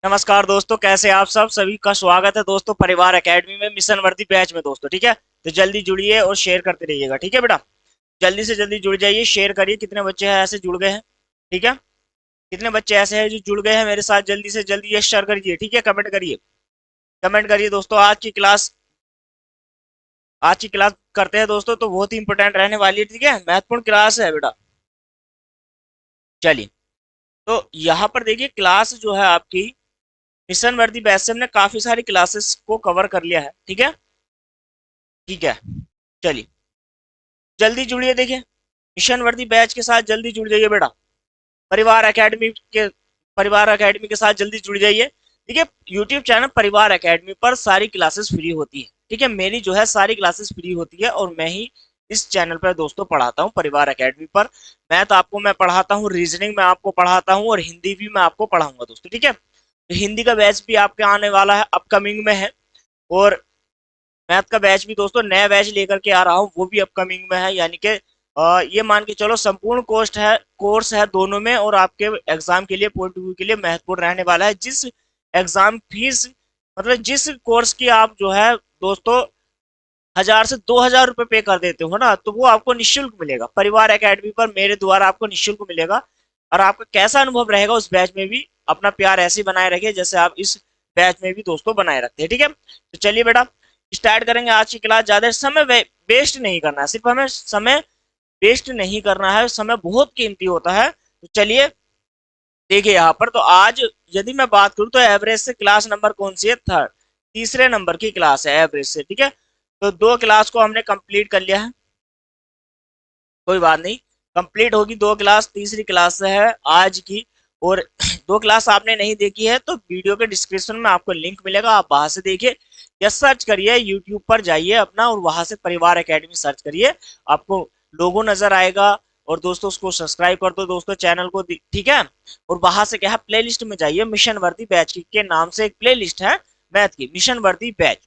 नमस्कार दोस्तों, कैसे आप सब सभी का स्वागत है दोस्तों परिवार एकेडमी में मिशन वर्दी बैच में दोस्तों। ठीक है, तो जल्दी जुड़िए और शेयर करते रहिएगा। ठीक है बेटा, जल्दी से जल्दी जुड़ जाइए, शेयर करिए। कितने बच्चे हैं ऐसे जुड़ गए हैं? ठीक है, कितने बच्चे ऐसे हैं जो जुड़ गए हैं मेरे साथ? जल्दी से जल्दी ये शेयर करिए। ठीक है, कमेंट करिए, कमेंट करिए दोस्तों। आज की क्लास करते हैं दोस्तों, तो बहुत ही इंपॉर्टेंट रहने वाली है। ठीक है, महत्वपूर्ण क्लास है बेटा। चलिए, तो यहाँ पर देखिए, क्लास जो है आपकी मिशन वर्दी बैच से हमने काफी सारी क्लासेस को कवर कर लिया है। ठीक है, ठीक है। चलिए, जल्दी जुड़िए। देखिए, मिशन वर्दी बैच के साथ जल्दी जुड़ जाइए बेटा। परिवार एकेडमी के परिवार एकेडमी के साथ जल्दी जुड़ जाइए। ठीक है, यूट्यूब चैनल परिवार एकेडमी पर सारी क्लासेस फ्री होती है। ठीक है, मेरी जो है सारी क्लासेस फ्री होती है और मैं ही इस चैनल पर दोस्तों पढ़ाता हूँ परिवार एकेडमी पर। मैथ आपको मैं पढ़ाता हूँ, रीजनिंग मैं आपको पढ़ाता हूँ और हिंदी भी मैं आपको पढ़ाऊंगा दोस्तों। ठीक है, तो हिंदी का बैच भी आपके आने वाला है, अपकमिंग में है। और मैथ का बैच भी दोस्तों नया बैच लेकर के आ रहा हूँ, वो भी अपकमिंग में है। यानी कि ये मान के चलो संपूर्ण कोर्स है दोनों में, और आपके एग्जाम के लिए पॉइंट व्यू के लिए महत्वपूर्ण रहने वाला है। जिस एग्जाम फीस मतलब जिस कोर्स की आप जो है दोस्तों 1000 से 2000 रुपए पे कर देते हो ना, तो वो आपको निःशुल्क मिलेगा परिवार एकेडमी पर, मेरे द्वारा आपको निःशुल्क मिलेगा। और आपका कैसा अनुभव रहेगा उस बैच में भी, अपना प्यार ऐसे ही बनाए रखिए जैसे आप इस बैच में भी दोस्तों बनाए रखते हैं। ठीक है, तो चलिए बेटा, स्टार्ट करेंगे आज की क्लास। ज्यादा समय वेस्ट नहीं करना है, सिर्फ हमें समय वेस्ट नहीं करना है, समय बहुत कीमती होता है। तो चलिए, देखिए यहाँ पर तो आज यदि मैं बात करूं तो एवरेज से क्लास नंबर कौन सी है? थर्ड, तीसरे नंबर की क्लास है एवरेज से। ठीक है, तो दो क्लास को हमने कंप्लीट कर लिया है, कोई बात नहीं, कंप्लीट होगी दो क्लास। तीसरी क्लास है आज की। और दो क्लास आपने नहीं देखी है तो वीडियो के डिस्क्रिप्शन में आपको लिंक मिलेगा, आप वहां से देखिए या सर्च करिए, यूट्यूब पर जाइए अपना और वहां से परिवार एकेडमी सर्च करिए, आपको लोगो नजर आएगा। और दोस्तों उसको सब्सक्राइब कर दो दोस्तों चैनल को। ठीक है, और वहां से क्या है, प्ले लिस्ट में जाइए, मिशन वर्दी बैच के नाम से एक प्ले लिस्ट है मैथ की, मिशन वर्दी बैच।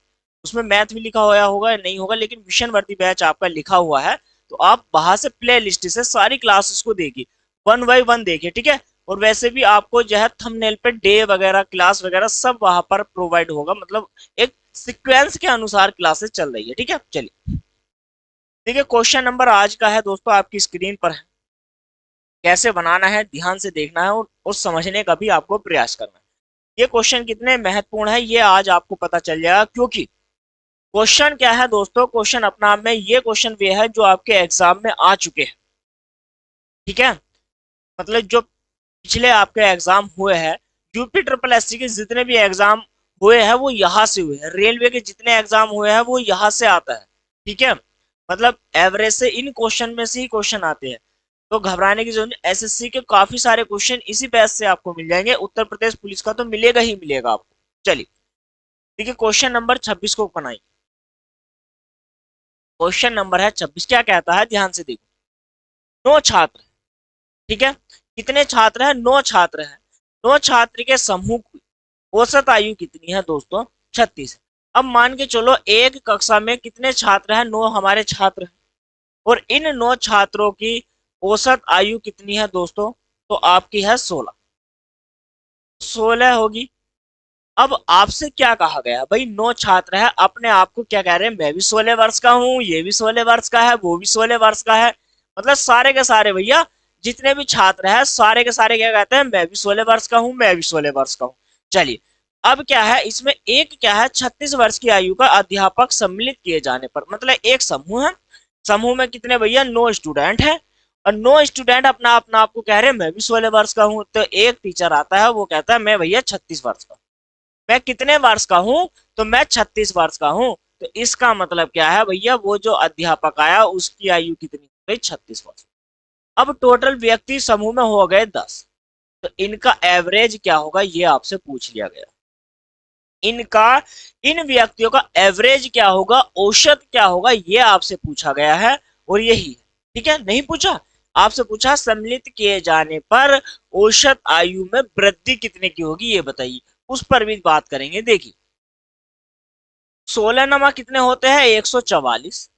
उसमें मैथ भी लिखा हुआ होगा या नहीं होगा, लेकिन मिशन वर्दी बैच आपका लिखा हुआ है। तो आप वहां से प्ले लिस्ट से सारी क्लासेस को देखिए, वन बाई वन देखिए। ठीक है, और वैसे भी आपको जो है थंबनेल पे डे वगैरह क्लास वगैरह सब वहां पर प्रोवाइड होगा, मतलब एक सीक्वेंस के अनुसार क्लासेस चल रही है। ठीक है, चलिए देखिए, क्वेश्चन नंबर आज का है दोस्तों, आपकी स्क्रीन पर है। कैसे बनाना है ध्यान से देखना है और समझने का भी आपको प्रयास करना है। ये क्वेश्चन कितने महत्वपूर्ण है ये आज आपको पता चल जाएगा, क्योंकि क्वेश्चन क्या है दोस्तों, क्वेश्चन अपना आप में ये क्वेश्चन वे है जो आपके एग्जाम में आ चुके हैं। ठीक है, मतलब जो पिछले आपके एग्जाम हुए हैं, यूपी ट्रिपल एससी के जितने भी एग्जाम हुए हैं वो यहाँ से हुए हैं, रेलवे के जितने एग्जाम हुए हैं वो यहाँ से आता है। ठीक है, मतलब एवरेज से इन क्वेश्चन में से ही क्वेश्चन आते हैं। तो घबराने की जरूरत नहीं, एसएससी के काफी सारे क्वेश्चन इसी बैच से आपको मिल जाएंगे, उत्तर प्रदेश पुलिस का तो मिलेगा ही मिलेगा आपको। चलिए, देखिए क्वेश्चन नंबर 26 को बनाइए। क्वेश्चन नंबर है 26, क्या कहता है ध्यान से देखो। 9 छात्र, ठीक है, कितने छात्र हैं? 9 छात्र हैं। 9 छात्र के समूह की औसत आयु कितनी है दोस्तों? 36। अब मान के चलो एक कक्षा में कितने छात्र हैं? 9 हमारे छात्र हैं, और इन 9 छात्रों की औसत आयु कितनी है दोस्तों? तो आपकी है 16, 16 होगी। अब आपसे क्या कहा गया भाई, 9 छात्र है, अपने आप को क्या कह रहे हैं, मैं भी 16 वर्ष का हूँ, ये भी 16 वर्ष का है, वो भी 16 वर्ष का है। मतलब सारे के सारे भैया जितने भी छात्र हैं सारे के सारे क्या कहते हैं, मैं भी 16 वर्ष का हूँ, मैं भी 16 वर्ष का हूँ। चलिए, अब क्या है इसमें, एक क्या है, 36 वर्ष की आयु का अध्यापक सम्मिलित किए जाने पर, मतलब एक समूह है, समूह में कितने भैया, 9 स्टूडेंट है, और 9 स्टूडेंट अपना अपना आपको कह रहे हैं मैं भी 16 वर्ष का हूँ। तो एक टीचर आता है वो कहता है मैं भैया 36 वर्ष का, मैं कितने वर्ष का हूं? तो मैं 36 वर्ष का हूं। तो इसका मतलब क्या है भैया, वो जो अध्यापक आया उसकी आयु कितनी हो गई? 36 वर्ष। अब टोटल व्यक्ति समूह में हो गए 10, तो इनका एवरेज क्या होगा ये आपसे पूछ लिया गया। इनका, इन व्यक्तियों का एवरेज क्या होगा, औसत क्या होगा, ये आपसे पूछा गया है। और यही, ठीक है, नहीं पूछा, आपसे पूछा सम्मिलित किए जाने पर औसत आयु में वृद्धि कितने की होगी ये बताइए, उस पर भी बात करेंगे। देखिए, 16 नमा कितने होते हैं? 144,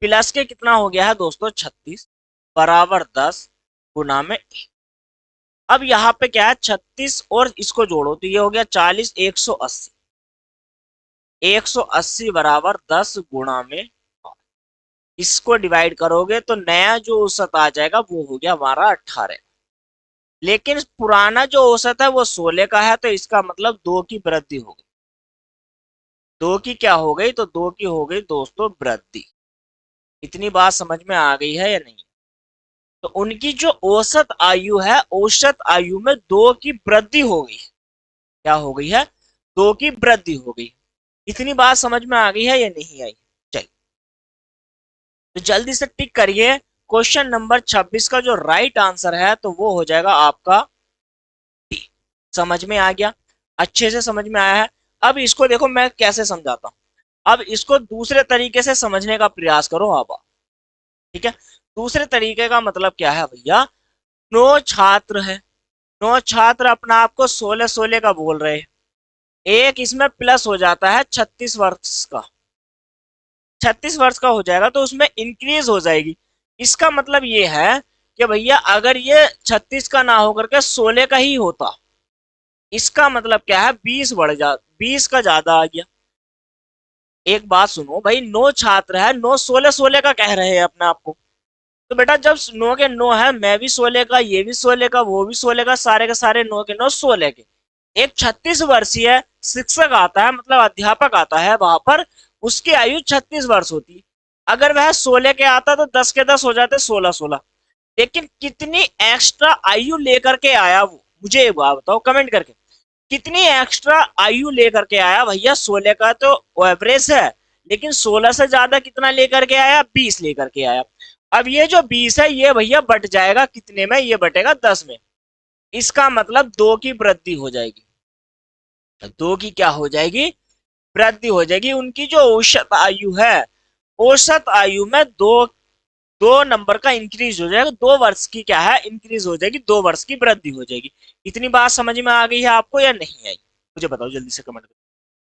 प्लस के कितना हो गया है दोस्तों? 36, बराबर 10, गुना में 1। अब यहाँ पे क्या है 36 और इसको जोड़ो तो ये हो गया 40, 180। 180 बराबर 10 गुणा में इसको डिवाइड करोगे तो नया जो औसत आ जाएगा वो हो गया हमारा 18। लेकिन पुराना जो औसत है वो 16 का है, तो इसका मतलब 2 की वृद्धि हो गई। 2 की क्या हो गई? तो 2 की हो गई दोस्तों वृद्धि। इतनी बात समझ में आ गई है या नहीं? तो उनकी जो औसत आयु है, औसत आयु में 2 की वृद्धि हो गई। क्या हो गई है? 2 की वृद्धि हो गई। इतनी बात समझ में आ गई है या नहीं आई? चलिए, तो जल्दी से टिक करिए। क्वेश्चन नंबर 26 का जो राइट आंसर है तो वो हो जाएगा आपका डी। समझ में आ गया? अच्छे से समझ में आया है? अब इसको देखो मैं कैसे समझाता हूं। अब इसको दूसरे तरीके से समझने का प्रयास करो आप। ठीक है, दूसरे तरीके का मतलब क्या है भैया? 9 छात्र है, 9 छात्र अपना आपको 16-16 का बोल रहे हैं। एक इसमें प्लस हो जाता है 36 वर्ष का। 36 वर्ष का हो जाएगा तो उसमें इंक्रीज हो जाएगी। इसका मतलब ये है कि भैया अगर ये 36 का ना होकर के 16 का ही होता, इसका मतलब क्या है? 20 का ज्यादा आ गया। एक बात सुनो भाई, 9 छात्र है, 9 16 16 का कह रहे हैं अपने आप को। तो बेटा जब 9 के 9 है, मैं भी 16 का, ये भी 16 का, वो भी 16 का, सारे के सारे 9 के 9 16 के। एक 36 वर्षीय शिक्षक आता है, मतलब अध्यापक आता है वहां पर, उसकी आयु 36 वर्ष होती। अगर वह 16 के आता तो 10 के 10 हो जाते 16-16। लेकिन कितनी एक्स्ट्रा आयु लेकर के आया वो, मुझे एक बात बताओ कमेंट करके। कितनी एक्स्ट्रा आयु लेकर के आया भैया? 16 का तो एवरेज है, लेकिन 16 से ज्यादा कितना लेकर के आया? 20 लेकर के आया। अब ये जो 20 है ये भैया बट जाएगा कितने में? ये बटेगा 10 में। इसका मतलब 2 की वृद्धि हो जाएगी। 2 की क्या हो जाएगी? वृद्धि हो जाएगी। उनकी जो औसत आयु है, औसत आयु में 2 नंबर का इंक्रीज हो जाएगा। 2 वर्ष की क्या है? इंक्रीज हो जाएगी, 2 वर्ष की वृद्धि हो जाएगी। इतनी बात समझ में आ गई है आपको या नहीं आई? मुझे बताओ जल्दी से कमेंट करो।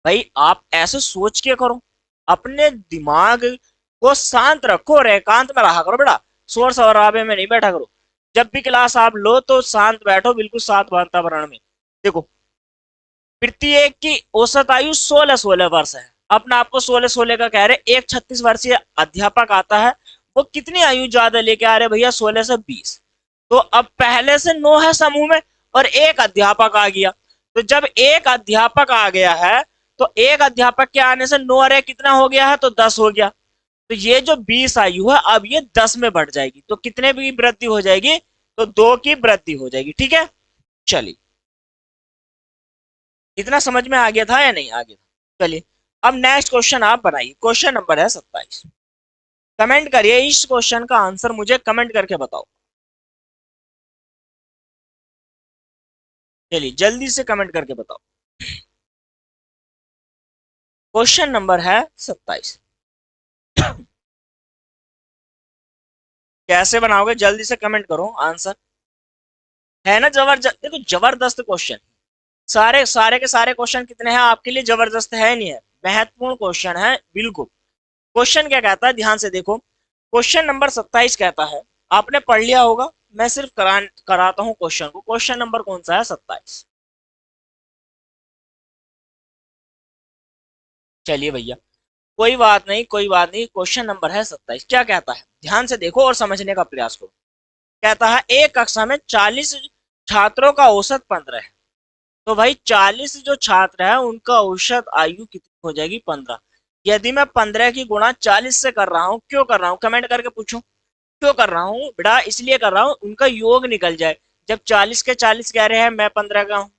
भाई आप ऐसे सोच के करो, अपने दिमाग को शांत रखो और एकांत में रहा करो बेटा। शोर शराबे में नहीं बैठा करो। जब भी क्लास आप लो तो शांत बैठो, बिल्कुल शांत वातावरण में। देखो, प्रत्येक की औसत आयु 16-16 वर्ष है। अपने आपको 16-16 का कह रहे। एक 36 वर्षीय अध्यापक आता है, वो कितनी आयु ज्यादा लेके आ रहे भैया? 16 से 20। तो अब पहले से 9 है समूह में और एक अध्यापक आ गया। तो जब एक अध्यापक आ गया है तो एक अध्यापक के आने से 9 अरे कितना हो गया है? तो 10 हो गया। तो ये जो 20 आयु है अब ये 10 में बढ़ जाएगी। तो कितने की वृद्धि हो जाएगी? तो 2 की वृद्धि हो जाएगी। ठीक है, चलिए, इतना समझ में आ गया था या नहीं आ गया था? चलिए, अब नेक्स्ट क्वेश्चन आप बनाइए। क्वेश्चन नंबर है 27। कमेंट करिए, इस क्वेश्चन का आंसर मुझे कमेंट करके बताओ। चलिए जल्दी से कमेंट करके बताओ। क्वेश्चन नंबर है 27। कैसे बनाओगे? जल्दी से कमेंट करो आंसर। है ना जबरदस्त? देखो जबरदस्त क्वेश्चन। सारे सारे के सारे क्वेश्चन कितने हैं आपके लिए? जबरदस्त है नहीं है? महत्वपूर्ण क्वेश्चन है बिल्कुल। क्वेश्चन क्या कहता है ध्यान से देखो। क्वेश्चन नंबर 27 कहता है, आपने पढ़ लिया होगा, मैं सिर्फ कराता हूं क्वेश्चन को। क्वेश्चन नंबर कौन सा है? 27। चलिए भैया, कोई बात नहीं, कोई बात नहीं। क्वेश्चन नंबर है 27। क्या कहता है ध्यान से देखो और समझने का प्रयास करो। कहता है एक कक्षा में 40 छात्रों का औसत 15 है। तो भाई 40 जो छात्र है उनका औसत आयु कितनी हो जाएगी? 15। यदि मैं 15 की गुणा 40 से कर रहा हूँ, क्यों कर रहा हूँ कमेंट करके पूछो। क्यों कर रहा हूँ बेटा? इसलिए कर रहा हूँ उनका योग निकल जाए। जब 40 के 40 कह रहे हैं, मैं 15 का हूँ,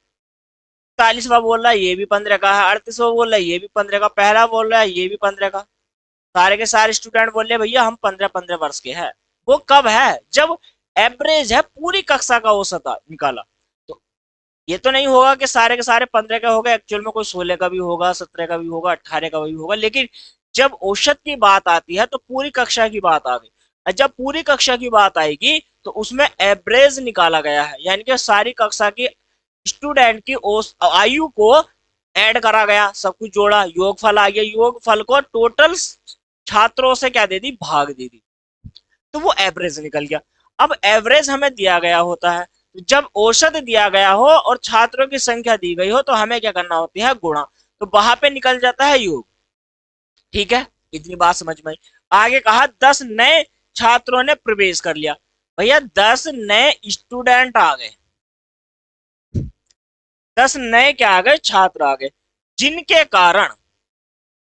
40वां बोल रहा है ये भी 15 का है, 38वां बोल रहा है ये भी 15 का, पहला बोल रहा है ये भी 15 का। सारे के सारे स्टूडेंट बोल रहे भैया हम 15-15 वर्ष के हैं। वो कब है? जब एवरेज है, पूरी कक्षा का औसत निकाला। तो ये तो नहीं होगा कि सारे के सारे 15 का होगा, एक्चुअल में कोई 16 का भी होगा, 17 का भी होगा, 18 का भी होगा। लेकिन जब औसत की बात आती है तो पूरी कक्षा की बात आ गई। और जब पूरी कक्षा की बात आएगी तो उसमें एवरेज निकाला गया है, यानी कि सारी कक्षा की स्टूडेंट की आयु को ऐड करा गया, सब कुछ जोड़ा, योगफल आ गया। योगफल को टोटल छात्रों से क्या दे दी? भाग दे दी। तो वो एवरेज निकल गया। अब एवरेज हमें दिया गया होता है, तो जब औसत दिया गया हो और छात्रों की संख्या दी गई हो तो हमें क्या करना होती है, गुणा। तो वहां पे निकल जाता है योग। ठीक है, इतनी बात समझ में आई। आगे कहा 10 नए छात्रों ने प्रवेश कर लिया। भैया 10 नए स्टूडेंट आ गए, 10 नए क्या आ गए, छात्र आ गए, जिनके कारण,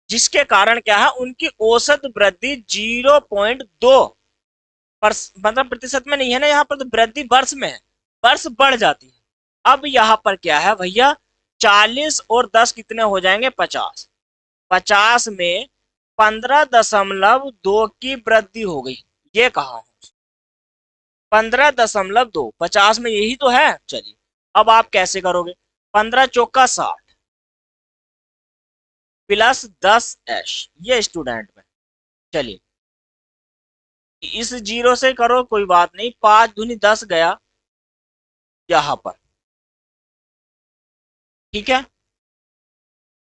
जिसके कारण क्या है, उनकी औसत वृद्धि 0.2 मतलब प्रतिशत में नहीं है ना, यहाँ पर तो वृद्धि वर्ष में है, वर्ष बढ़ जाती है। अब यहाँ पर क्या है भैया, 40 और 10 कितने हो जाएंगे, 50। 50 में 15.2 की वृद्धि हो गई, ये कहा, 15.2, 50 में यही तो है। चलिए अब आप कैसे करोगे, 15 चौका 60 प्लस 10 ये स्टूडेंट में। चलिए इस जीरो से करो, कोई बात नहीं, 5 दूनी 10 गया यहां पर। ठीक है,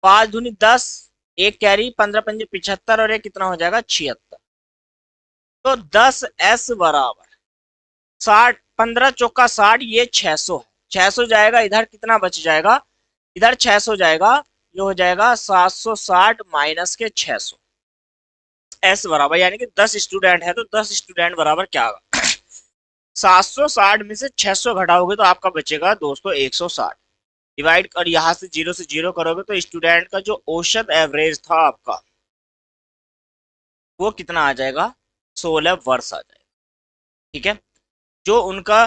5 दूनी 10, एक कैरी, 15 पंजे 75 और एक कितना हो जाएगा, 76। तो 10s बराबर 60, 15 चौका 60, ये 600 है, 600 जाएगा इधर, कितना बच जाएगा, इधर 600 जाएगा, ये हो जाएगा 760 माइनस के 600। एस बराबर, यानी कि 10 स्टूडेंट है तो 10 स्टूडेंट बराबर क्या होगा, 760 में से 600 घटाओगे तो आपका बचेगा दोस्तों 160। डिवाइड और यहां से जीरो से जीरो करोगे तो स्टूडेंट का जो औसत एवरेज था आपका, वो कितना आ जाएगा, 16 वर्ष आ जाएगा। ठीक है, जो उनका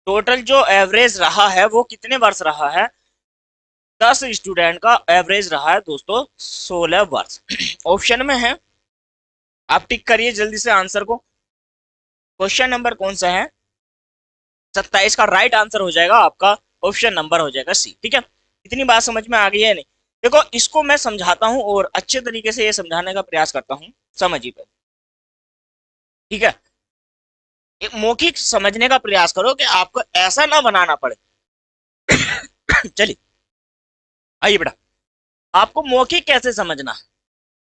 टोटल जो एवरेज रहा है वो कितने वर्ष रहा है, 10 स्टूडेंट का एवरेज रहा है दोस्तों 16 वर्ष। ऑप्शन में है, आप टिक करिए जल्दी से आंसर को। क्वेश्चन नंबर कौन सा है, 27 का राइट आंसर हो जाएगा आपका, ऑप्शन नंबर हो जाएगा सी। ठीक है, इतनी बात समझ में आ गई है नहीं। देखो इसको मैं समझाता हूं और अच्छे तरीके से ये समझाने का प्रयास करता हूं, समझिए पहले। ठीक है, एक मौखिक समझने का प्रयास करो कि आपको ऐसा ना बनाना पड़े। चलिए आइए बेटा, आपको मौखिक कैसे समझना है,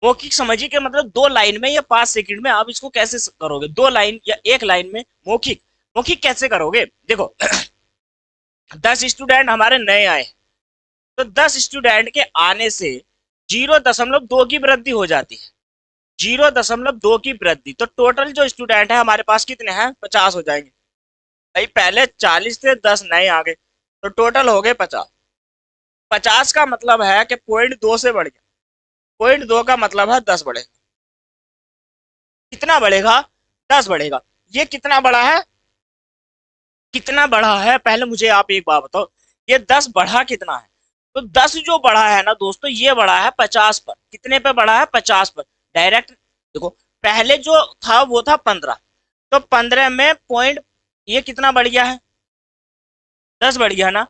मौखिक समझिए कि मतलब 2 लाइन में या 5 सेकंड में आप इसको कैसे करोगे, 2 लाइन या 1 लाइन में मौखिक। मौखिक कैसे करोगे, देखो 10 स्टूडेंट हमारे नए आए, तो 10 स्टूडेंट के आने से 0.2 की वृद्धि हो जाती है, 0.2 की वृद्धि, तो टोटल जो स्टूडेंट है हमारे पास कितने हैं, 50 हो जाएंगे। भाई पहले 40 थे, 10 नए आ गए, तो टोटल हो गए 50। 50 का मतलब है कि 0.2 से बढ़ गया, 0.2 का मतलब है 10 बढ़ेगा। कितना बढ़ेगा, 10 बढ़ेगा। ये कितना बड़ा है, कितना बढ़ा है, पहले मुझे आप एक बात बताओ, ये 10 बढ़ा कितना है, तो 10 जो बढ़ा है ना दोस्तों, ये बढ़ा है 50 पर, कितने पे बढ़ा है, 50 पर। डायरेक्ट देखो, पहले जो था वो था 15, तो 15 में पॉइंट, ये कितना बढ़ गया है, 10 बढ़ गया ना।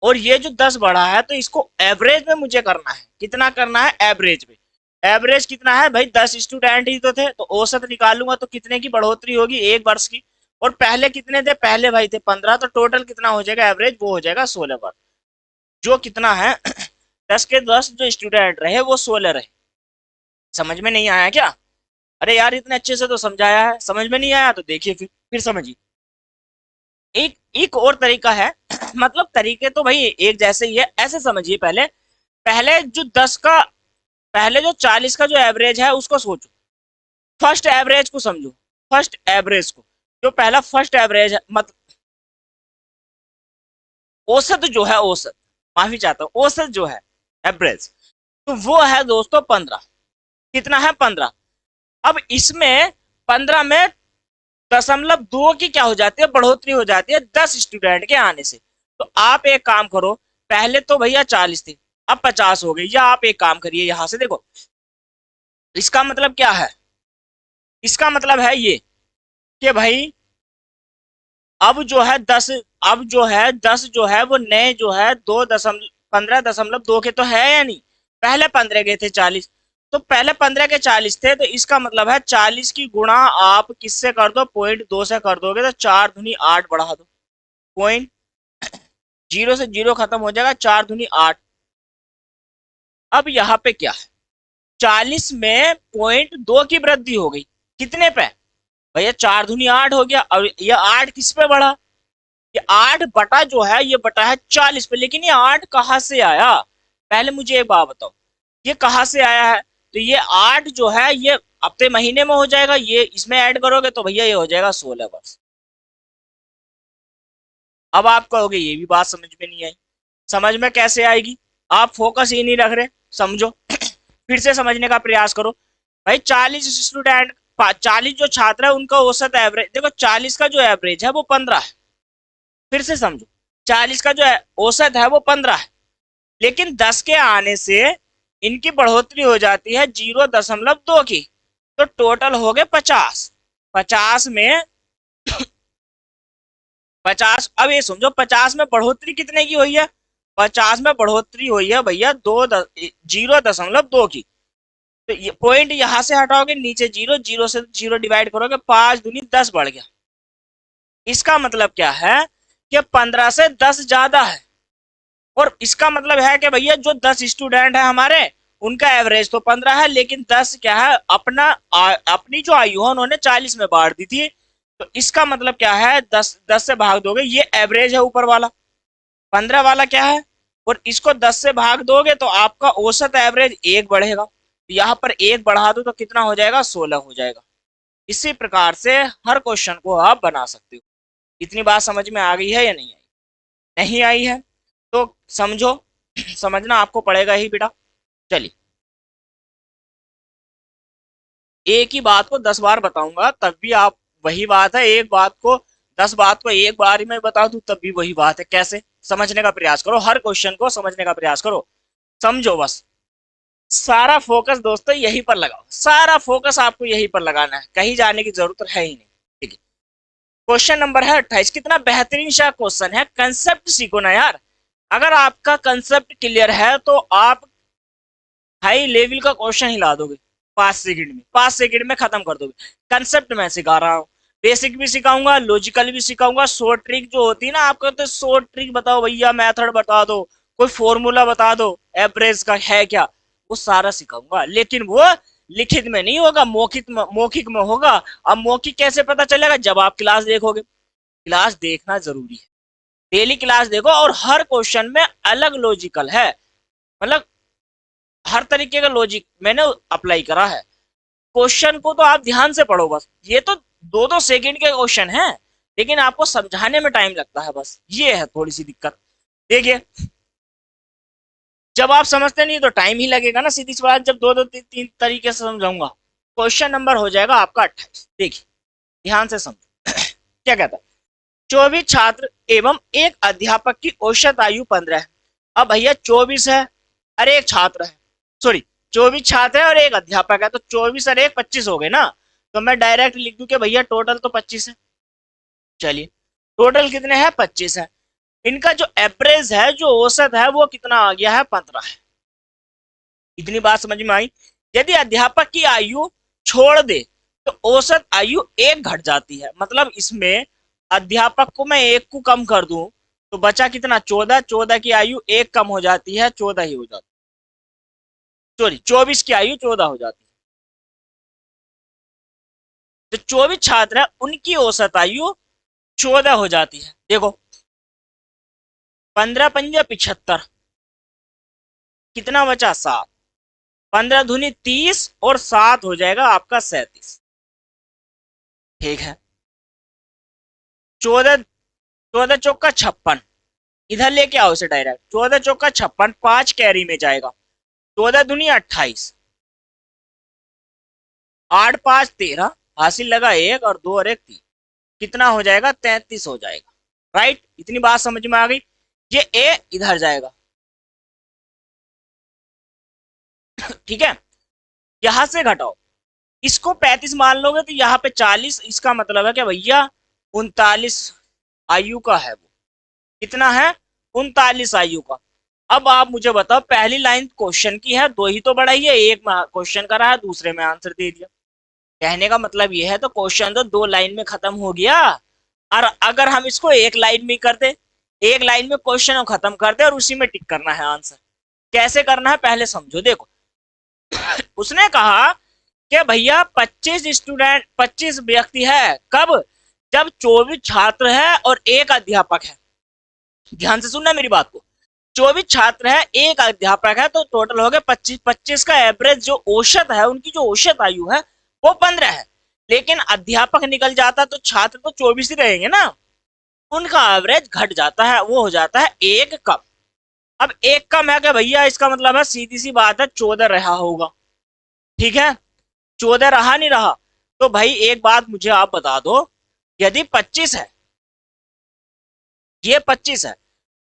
और ये जो 10 बढ़ा है तो इसको एवरेज में मुझे करना है, कितना करना है, एवरेज में। एवरेज कितना है भाई, 10 स्टूडेंट ही तो थे, तो औसत निकालूंगा तो कितने की बढ़ोतरी होगी, 1 वर्ष की। और पहले कितने थे, पहले भाई थे 15, तो टोटल कितना हो जाएगा एवरेज, वो हो जाएगा 16 वर्ष। जो कितना है 10 के 10 जो स्टूडेंट रहे वो 16 रहे। समझ में नहीं आया क्या, अरे यार इतने अच्छे से तो समझाया है, समझ में नहीं आया तो देखिए फिर समझिए। एक एक और तरीका है, मतलब तरीके तो भाई एक जैसे ही है, ऐसे समझिए। पहले पहले जो 10 का, पहले जो 40 का जो एवरेज है उसको सोचो, फर्स्ट एवरेज को समझो, फर्स्ट एवरेज को, जो पहला फर्स्ट एवरेज है, मतलब औसत जो है, औसत, माफी चाहता हूँ, औसत जो है एवरेज, तो वो है दोस्तों 15। कितना है, 15। अब इसमें 15 में 0.2 की क्या हो जाती है, बढ़ोतरी हो जाती है 10 स्टूडेंट के आने से। तो आप एक काम करो, पहले तो भैया 40 थे, अब 50 हो गई, या आप एक काम करिए यहां से देखो, इसका मतलब क्या है, इसका मतलब है ये कि भाई अब जो है 10, अब जो है 10 जो है वो नए जो है 15.2 के तो है या नहीं, पहले 15 के थे 40, तो पहले 15 के 40 थे, तो इसका मतलब है 40 की गुणा आप किससे कर दो, 0.2 से कर दोगे, तो 4 दूनी 8 बढ़ा दो, पॉइंट जीरो से जीरो खत्म हो जाएगा, 4 दूनी 8। अब यहाँ पे क्या है, 40 में 0.2 की वृद्धि हो गई, कितने पे, भैया 4 दूनी 8 हो गया, अब ये 8 किस पे बढ़ा, ये 8 बटा जो है ये बटा है 40 पे, लेकिन ये 8 कहाँ से आया? पहले मुझे एक बात बताओ, ये कहाँ से आया है? तो ये 8 जो है ये हफ्ते महीने में हो जाएगा, ये इसमें ऐड करोगे तो भैया ये हो जाएगा 16 बस। अब आप कहोगे ये भी बात समझ में नहीं आई। समझ में कैसे आएगी? आप फोकस ही नहीं रख रहे, समझो। फिर से समझने का प्रयास करो। भाई 40 स्टूडेंट, 40 जो छात्र है उनका औसत एवरेज देखो, 40 का जो एवरेज है वो 15 है। फिर से समझो, 40 का जो औसत है वो 15 है, लेकिन 10 के आने से इनकी बढ़ोतरी हो जाती है 0.2 की, तो टोटल हो गए 50। 50 में 50, अब ये समझो 50 में बढ़ोतरी कितने की हुई है? 50 में बढ़ोतरी हुई है भैया 0.2 की। तो ये पॉइंट यहां से हटाओगे, नीचे जीरो, जीरो से जीरो डिवाइड करोगे, 5 दूनी 10 बढ़ गया। इसका मतलब क्या है कि 15 से 10 ज्यादा है। और इसका मतलब है कि भैया जो 10 स्टूडेंट है हमारे, उनका एवरेज तो 15 है, लेकिन 10 क्या है, अपनी जो आयु है उन्होंने 40 में बांट दी थी। तो इसका मतलब क्या है, 10 से भाग दोगे, ये एवरेज है ऊपर वाला, 15 वाला क्या है, और इसको 10 से भाग दोगे तो आपका औसत एवरेज 1 बढ़ेगा। यहाँ पर 1 बढ़ा दो तो कितना हो जाएगा, 16 हो जाएगा। इसी प्रकार से हर क्वेश्चन को आप बना सकते हो। इतनी बात समझ में आ गई है या नहीं आई? नहीं आई है तो समझो, समझना आपको पड़ेगा ही बेटा। चलिए, एक ही बात को 10 बार बताऊंगा तब भी आप, वही बात है, एक बात को 10 बात को एक बार में बता दूं तब भी वही बात है। कैसे? समझने का प्रयास करो, हर क्वेश्चन को समझने का प्रयास करो, समझो बस। सारा फोकस दोस्तों यहीं पर लगाओ, सारा फोकस आपको यहीं पर लगाना है, कहीं जाने की जरूरत है ही नहीं। ठीक है, क्वेश्चन नंबर है 28। कितना बेहतरीन सा क्वेश्चन है, कंसेप्ट सीखो ना यार। अगर आपका कंसेप्ट क्लियर है तो आप हाई लेवल का क्वेश्चन हिला दोगे 5 सेकंड में, 5 सेकंड में खत्म कर दोगे। कंसेप्ट मैं सिखा रहा हूँ, बेसिक भी सिखाऊंगा, लॉजिकल भी सिखाऊंगा, शॉर्ट ट्रिक जो होती है ना, आपको तो शॉर्ट ट्रिक बताओ भैया, मेथड बता दो, कोई फॉर्मूला बता दो, एवरेज का है क्या, वो सारा सिखाऊंगा। लेकिन वो लिखित में नहीं होगा, मौखिक में होगा। अब मौखिक कैसे पता चलेगा? जब आप क्लास देखोगे। क्लास देखना जरूरी है, डेली क्लास देखो, और हर क्वेश्चन में अलग लॉजिकल है, मतलब हर तरीके का लॉजिक मैंने अप्लाई करा है। क्वेश्चन को तो आप ध्यान से पढ़ो बस, ये तो 2-2 सेकंड के क्वेश्चन है, लेकिन आपको समझाने में टाइम लगता है, बस ये है थोड़ी सी दिक्कत। देखिए, जब आप समझते नहीं तो टाइम ही लगेगा ना, सीधी सी बात, जब 2-2 3 तरीके से समझाऊंगा। क्वेश्चन नंबर हो जाएगा आपका 28। देखिए, ध्यान से समझो। क्या कहता है, 24 छात्र एवं एक अध्यापक की औसत आयु 15 है। अब भैया 24 है और एक छात्र है, सॉरी, 24 छात्र है और एक अध्यापक है, तो 24 और एक 25 हो गए ना। तो मैं डायरेक्ट लिख दूं कि भैया टोटल तो 25 है। चलिए, टोटल कितने हैं, 25 है। इनका जो एवरेज है, जो औसत है, वो कितना आ गया है, 15 है। इतनी बात समझ में आई? यदि अध्यापक की आयु छोड़ दे तो औसत आयु 1 घट जाती है। मतलब इसमें अध्यापक को मैं 1 को कम कर दूं तो बचा कितना, 14। 14 की आयु 1 कम हो जाती है, 14 ही हो जाती है, सॉरी 24 की आयु 14 हो जाती है। तो 24 छात्र है, उनकी औसत आयु 14 हो जाती है। देखो, 15 पंजे 75, कितना बचा, 7। 15 दूनी 30 और 7 हो जाएगा आपका 37। ठीक है, 14, 14 चौका 56, इधर लेके आओ इसे डायरेक्ट, 14 चौका 56, 5 कैरी में जाएगा, 14 दूनी 28, 8 5 13, हासिल लगा 1 और 2 और 1 3, कितना हो जाएगा, 33 हो जाएगा। राइट, इतनी बात समझ में आ गई? ये ए इधर जाएगा। ठीक है, यहां से घटाओ, इसको 35 मान लोगे तो यहाँ पे 40, इसका मतलब है कि भैया 39 आयु का है वो। कितना है, 39 आयु का। अब आप मुझे बताओ, पहली लाइन क्वेश्चन की है, 2 ही तो बढ़ाई है, एक में क्वेश्चन करा है, दूसरे में आंसर दे दिया। कहने का मतलब ये है, तो क्वेश्चन तो 2 लाइन में खत्म हो गया। और अगर हम इसको एक लाइन में करते, एक लाइन में क्वेश्चन खत्म करते और उसी में टिक करना है आंसर। कैसे करना है पहले समझो। देखो, उसने कहा कि भैया 25 स्टूडेंट, 25 व्यक्ति है, कब, जब 24 छात्र है और एक अध्यापक है, ध्यान से सुनना मेरी बात को, 24 छात्र है एक अध्यापक है, तो टोटल हो गए 25। 25 का एवरेज जो औसत है, उनकी जो औसत आयु है वो 15 है। लेकिन अध्यापक निकल जाता तो छात्र तो 24 ही रहेंगे ना, उनका एवरेज घट जाता है, वो हो जाता है एक कम। अब एक कम है क्या भैया, इसका मतलब है सीधी सी बात है 14 रहा होगा। ठीक है, 14 रहा नहीं रहा, तो भाई एक बात मुझे आप बता दो, यदि 25 है, ये 25 है,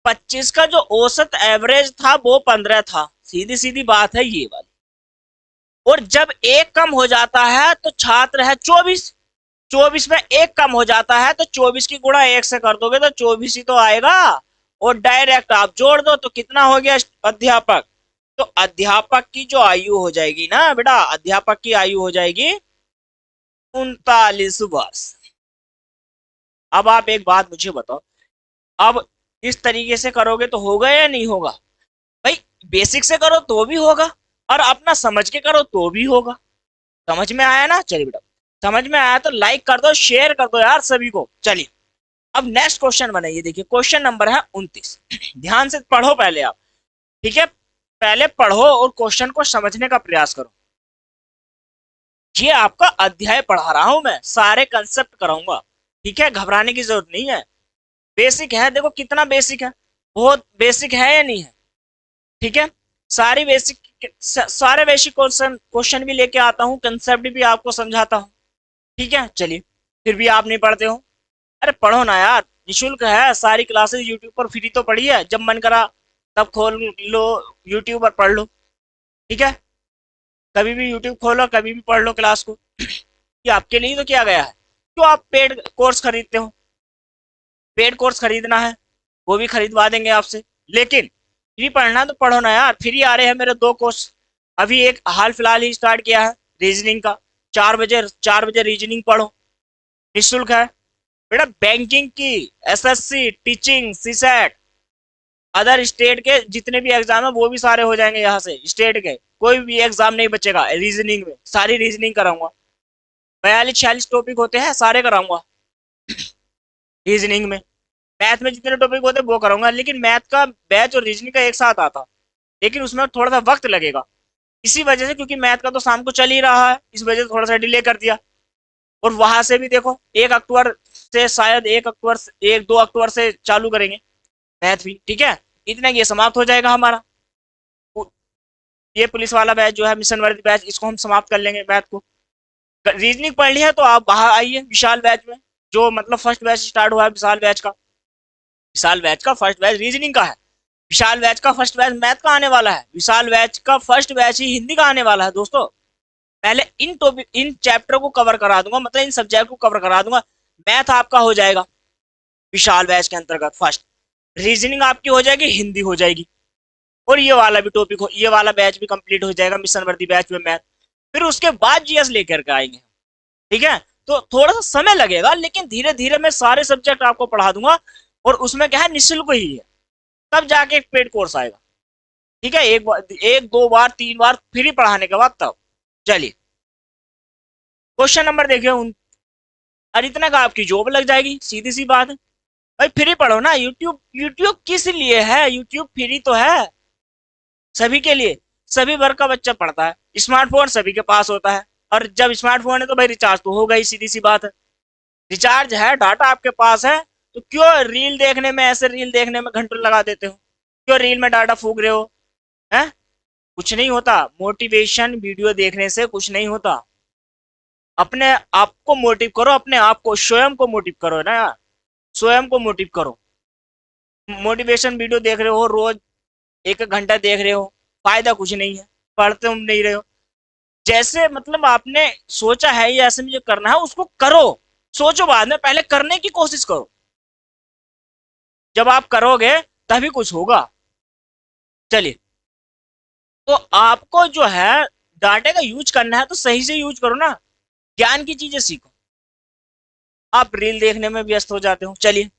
25 का जो औसत एवरेज था वो 15 था, सीधी सीधी बात है ये वाली। और जब एक कम हो जाता है तो छात्र है 24, 24 में एक कम हो जाता है तो 24 की गुणा एक से कर दोगे तो 24 ही तो आएगा। और डायरेक्ट आप जोड़ दो तो कितना हो गया अध्यापक, तो अध्यापक की जो आयु हो जाएगी ना बेटा, अध्यापक की आयु हो जाएगी 39 वर्ष। अब आप एक बात मुझे बताओ, अब इस तरीके से करोगे तो होगा या नहीं होगा भाई? बेसिक से करो तो भी होगा, और अपना समझ के करो तो भी होगा। समझ में आया ना? चलिए बेटा, समझ में आया तो लाइक कर दो, शेयर कर दो यार सभी को। चलिए अब नेक्स्ट क्वेश्चन बनाइए, देखिए क्वेश्चन नंबर है 29। ध्यान से पढ़ो पहले आप, ठीक है, पहले पढ़ो और क्वेश्चन को समझने का प्रयास करो। ये आपका अध्याय पढ़ा रहा हूं मैं, सारे कंसेप्ट कराऊंगा, ठीक है, घबराने की जरूरत नहीं है। बेसिक है, देखो कितना बेसिक है, बहुत बेसिक है या नहीं है? ठीक है, सारी बेसिक, सारे बेसिक क्वेश्चन क्वेश्चन भी लेके आता हूँ, कंसेप्ट भी आपको समझाता हूँ। ठीक है, चलिए, फिर भी आप नहीं पढ़ते हो, अरे पढ़ो ना यार, निःशुल्क है, सारी क्लासेस यूट्यूब पर फ्री तो पड़ी है, जब मन करा तब खोल लो यूट्यूब पर पढ़ लो। ठीक है, कभी भी यूट्यूब खोलो, कभी भी पढ़ लो क्लास को। ये आपके लिए तो किया गया है, क्यों आप पेड कोर्स खरीदते हो? पेड कोर्स खरीदना है वो भी खरीदवा देंगे आपसे, लेकिन फ्री पढ़ना तो पढ़ो ना यार। फ्री आ रहे हैं मेरे दो कोर्स, अभी एक हाल फिलहाल ही स्टार्ट किया है रीजनिंग का, 4 बजे रीजनिंग पढ़ो, निःशुल्क है बेटा। बैंकिंग की, SSC, teaching, CSAT, other state के जितने भी एग्जाम है वो भी सारे हो जाएंगे यहाँ से, स्टेट के कोई भी एग्जाम नहीं बचेगा रीजनिंग में, सारी रीजनिंग कराऊंगा। 42-46 टॉपिक होते हैं, सारे कराऊंगा रीजनिंग में। मैथ में जितने टॉपिक होते हैं वो कराऊंगा, लेकिन मैथ का बैच और रीजनिंग का एक साथ आता, लेकिन उसमें थोड़ा सा वक्त लगेगा, इसी वजह से, क्योंकि मैथ का तो शाम को चल ही रहा है, इस वजह से थोड़ा सा डिले कर दिया। और वहां से भी देखो 1 अक्टूबर से, शायद 1 अक्टूबर, 1-2 अक्टूबर से चालू करेंगे मैथ भी, ठीक है, इतना ये समाप्त हो जाएगा हमारा। ये पुलिस वाला बैच जो है, मिशन वर्दी बैच, इसको हम समाप्त कर लेंगे मैथ को। रीजनिंग पढ़ ली है तो आप बाहर आइए विशाल बैच में, जो मतलब फर्स्ट बैच स्टार्ट हुआ है विशाल बैच का, विशाल बैच का फर्स्ट बैच रीजनिंग का है, विशाल बैच का फर्स्ट बैच मैथ का आने वाला है, विशाल बैच का फर्स्ट बैच ही हिंदी का आने वाला है दोस्तों। पहले इन टॉपिक, इन चैप्टर को कवर करा दूंगा, मतलब इन सब्जेक्ट को कवर करा दूंगा। मैथ आपका हो जाएगा विशाल बैच के अंतर्गत फर्स्ट, रीजनिंग आपकी हो जाएगी, हिंदी हो जाएगी, और ये वाला भी टॉपिक हो, ये वाला बैच भी कंप्लीट हो जाएगा मिशन वर्दी बैच में मैथ। फिर उसके बाद जीएस लेकर के आएंगे, ठीक है। तो थोड़ा सा समय लगेगा, लेकिन धीरे धीरे मैं सारे सब्जेक्ट आपको पढ़ा दूंगा, और उसमें क्या है, निःशुल्क ही है, तब जाके एक पेड कोर्स आएगा, ठीक है, एक बार, 1-2 बार 3 बार फ्री पढ़ाने के बाद तब। चलिए क्वेश्चन नंबर देखिए और इतना का आपकी जॉब लग जाएगी, सीधी सी बात है भाई। फ्री पढ़ो ना, यूट्यूब, यूट्यूब किस लिए है? यूट्यूब फ्री तो है सभी के लिए, सभी वर्ग का बच्चा पढ़ता है, स्मार्टफोन सभी के पास होता है, और जब स्मार्टफोन है तो भाई रिचार्ज तो होगा ही, सीधी सी बात है। रिचार्ज है, डाटा आपके पास है, तो क्यों रील देखने में, ऐसे रील देखने में घंटों लगा देते हो? क्यों रील में डाटा फूक रहे हो? हैं? कुछ नहीं होता, मोटिवेशन वीडियो देखने से कुछ नहीं होता। अपने आप को मोटिव करो, अपने आप को, स्वयं को मोटिव करो ना यार, स्वयं को मोटिव करो। मोटिवेशन वीडियो देख रहे हो रोज, 1-1 घंटा देख रहे हो, फायदा कुछ नहीं है, पढ़ते हम नहीं रहे हो। जैसे मतलब आपने सोचा है ये ऐसे मुझे करना है, उसको करो, सोचो बाद में, पहले करने की कोशिश करो। जब आप करोगे तभी कुछ होगा। चलिए, तो आपको जो है डाटा का यूज करना है तो सही से यूज करो ना, ज्ञान की चीजें सीखो। आप रील देखने में व्यस्त हो जाते हो। चलिए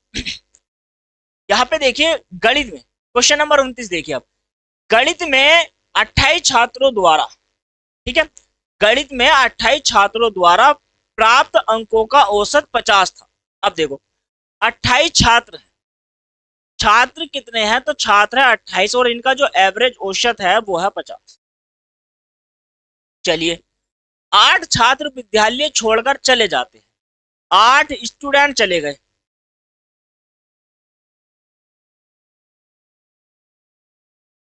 यहाँ पे देखिए, गणित में क्वेश्चन नंबर 29 देखिए आप, गणित में 28 छात्रों द्वारा, ठीक है, गणित में 28 छात्रों द्वारा प्राप्त अंकों का औसत 50 था। अब देखो 28 छात्र हैं, छात्र कितने हैं, तो छात्र है 28 और इनका जो एवरेज औसत है वो है 50। चलिए 8 छात्र विद्यालय छोड़कर चले जाते हैं, 8 स्टूडेंट चले गए,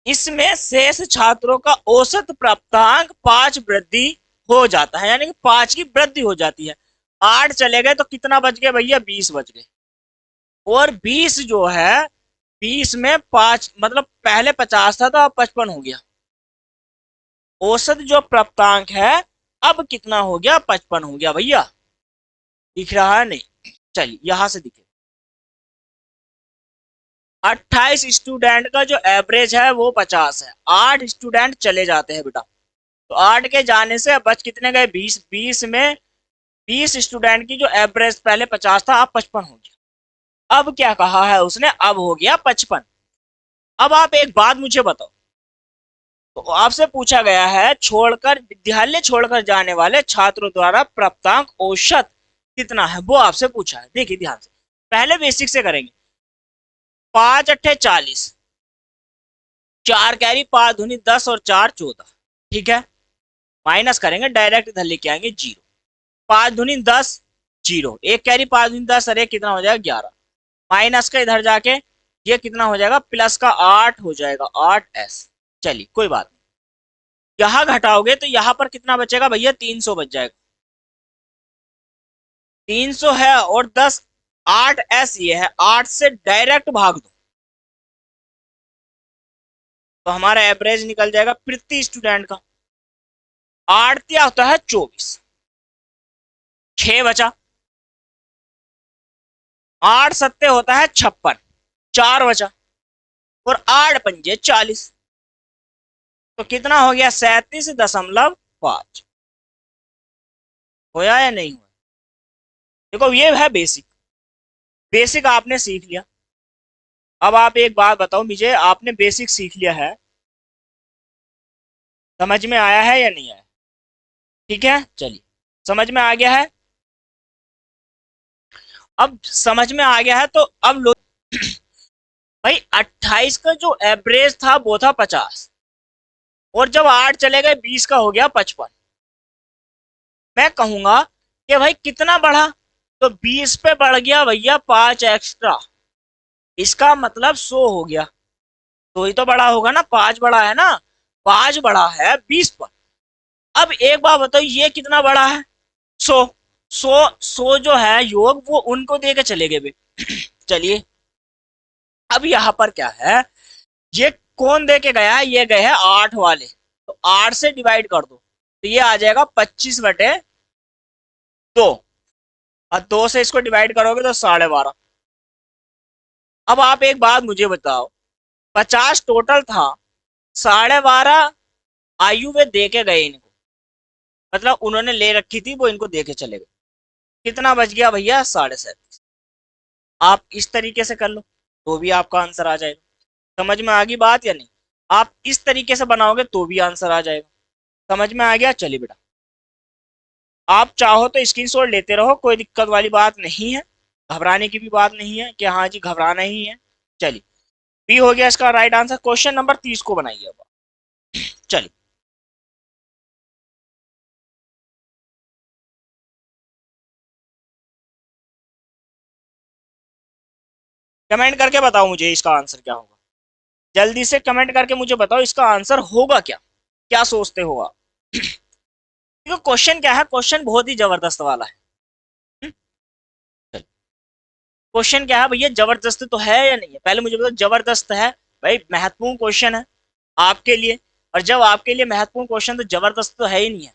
इसमें शेष छात्रों का औसत प्राप्तांक 5 वृद्धि हो जाता है, यानी कि 5 की वृद्धि हो जाती है। 8 चले गए तो कितना बच गया भैया, 20 बच गए। और 20 जो है, 20 में 5 मतलब पहले 50 था तो अब 55 हो गया। औसत जो प्राप्तांक है अब कितना हो गया, 55 हो गया भैया। दिख रहा है नहीं, चलिए यहां से दिखे। 28 स्टूडेंट का जो एवरेज है वो 50 है, 8 स्टूडेंट चले जाते हैं बेटा, तो 8 के जाने से बच कितने गए, 20। 20 में 20 स्टूडेंट की जो एवरेज पहले 50 था अब 55 हो गया। अब क्या कहा है उसने, अब हो गया 55। अब आप एक बात मुझे बताओ, तो आपसे पूछा गया है छोड़कर विद्यालय छोड़कर जाने वाले छात्रों द्वारा प्राप्तांक औसत कितना है, वो आपसे पूछा है। देखिए ध्यान से, पहले बेसिक से करेंगे। 5 अट्ठे 40, 4 कैरी 5 दूनी 10 और 4 14, ठीक है। माइनस करेंगे, डायरेक्ट इधर लेके आएंगे 0। 5 दूनी 10, 0, एक कैरी 5 दूनी 10, अरे कितना हो जाएगा 11। माइनस का इधर जाके ये कितना हो जाएगा, प्लस का 8 हो जाएगा, 8s। चलिए कोई बात नहीं, यहां घटाओगे तो यहां पर कितना बचेगा भैया, 300 बच जाएगा। 300 है और 10, 8s ये है, 8 से डायरेक्ट भाग दो तो हमारा एवरेज निकल जाएगा प्रति स्टूडेंट का। 8 क्या होता है 24, 6 बचा। 8 सत्ते होता है 56, 4 बचा। और 8 पंजे 40, तो कितना हो गया, 37.5। होया या नहीं हुआ। देखो ये है बेसिक, बेसिक आपने सीख लिया। अब आप एक बात बताओ मुझे, आपने बेसिक सीख लिया है, समझ में आया है या नहीं आया, ठीक है। चलिए समझ में आ गया है, अब समझ में आ गया है तो अब लो भाई, 28 का जो एवरेज था वो था 50, और जब 8 चले गए 20 का हो गया 55। मैं कहूंगा कि भाई कितना बढ़ा, तो 20 पे बढ़ गया भैया 5 एक्स्ट्रा, इसका मतलब 100 हो गया। तो ही तो बड़ा होगा ना, 5 बड़ा है ना, 5 बड़ा है 20 पर। अब एक बात बताओ, ये कितना बड़ा है, 100। 100 जो है योग वो उनको दे के चले गए। चलिए अब यहाँ पर क्या है, ये कौन दे के गया है, ये गए हैं 8 वाले, तो 8 से डिवाइड कर दो तो ये आ जाएगा 25/2, और 2 से इसको डिवाइड करोगे तो 12.5। अब आप एक बात मुझे बताओ, 50 टोटल था, 12.5 आयु में दे के गए इनको, मतलब उन्होंने ले रखी थी वो इनको दे के चले गए, कितना बच गया भैया, 37.5। आप इस तरीके से कर लो तो भी आपका आंसर आ जाएगा। समझ में आ गई बात या नहीं, आप इस तरीके से बनाओगे तो भी आंसर आ जाएगा। समझ में आ गया, चलिए बेटा, आप चाहो तो स्क्रीनशॉट लेते रहो, कोई दिक्कत वाली बात नहीं है, घबराने की भी बात नहीं है कि हाँ जी घबराना ही है। चलिए बी हो गया इसका राइट आंसर। क्वेश्चन नंबर 30 को बनाइए अब। चलिए कमेंट करके बताओ मुझे इसका आंसर क्या होगा, जल्दी से कमेंट करके मुझे बताओ इसका आंसर होगा क्या, क्या सोचते हो आप। क्योंकि क्वेश्चन क्या है, क्वेश्चन बहुत ही जबरदस्त वाला है। क्वेश्चन क्या है भैया, जबरदस्त तो है या नहीं है, पहले मुझे बताओ। जबरदस्त है भाई, महत्वपूर्ण क्वेश्चन है आपके लिए, और जब आपके लिए महत्वपूर्ण क्वेश्चन तो जबरदस्त तो है ही नहीं है।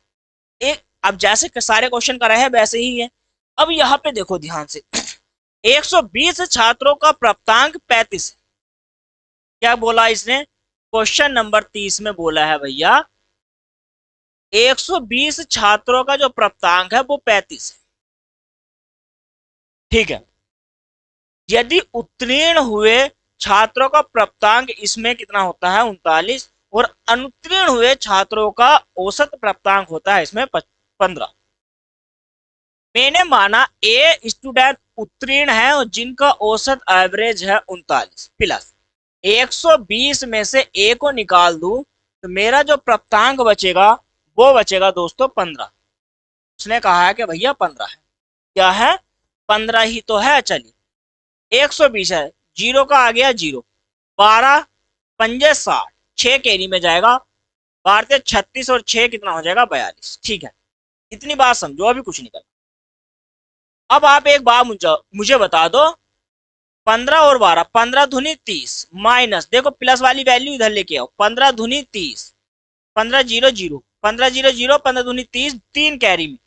एक अब जैसे सारे क्वेश्चन कर रहे हैं वैसे ही है। अब यहाँ पे देखो ध्यान से, 120 छात्रों का प्राप्तांक 35 है। क्या बोला इसने, क्वेश्चन नंबर 30 में बोला है भैया 120 छात्रों का जो प्राप्तांक है वो 35 है, ठीक है। यदि उत्तीर्ण हुए छात्रों का प्राप्तांक इसमें कितना होता है, 39, और अनुत्तीर्ण हुए छात्रों का औसत प्राप्तांक होता है इसमें 15। मैंने माना ए स्टूडेंट उत्तीर्ण है और जिनका औसत एवरेज है 39 प्लस 120 में से ए को निकाल दूं तो मेरा जो प्राप्तांक बचेगा वो बचेगा दोस्तों 15। उसने कहा है कि भैया 15 है, क्या है 15 ही तो है। चलिए 120 है, जीरो का आ गया जीरो, 12 पंजे 60, 6 कैरी में जाएगा, 12 36 और 6 कितना हो जाएगा 42। ठीक है, इतनी बात समझो, अभी कुछ नहीं करना। अब आप एक बात मुझे बता दो, 15 और 12, 15 धुनी 30 माइनस, देखो प्लस वाली वैल्यू इधर लेके आओ, 15 धुनी 30, 15 जीरो जीरो, 15 जीरो जीरो, 15 धुनी 30, 3 कैरी में,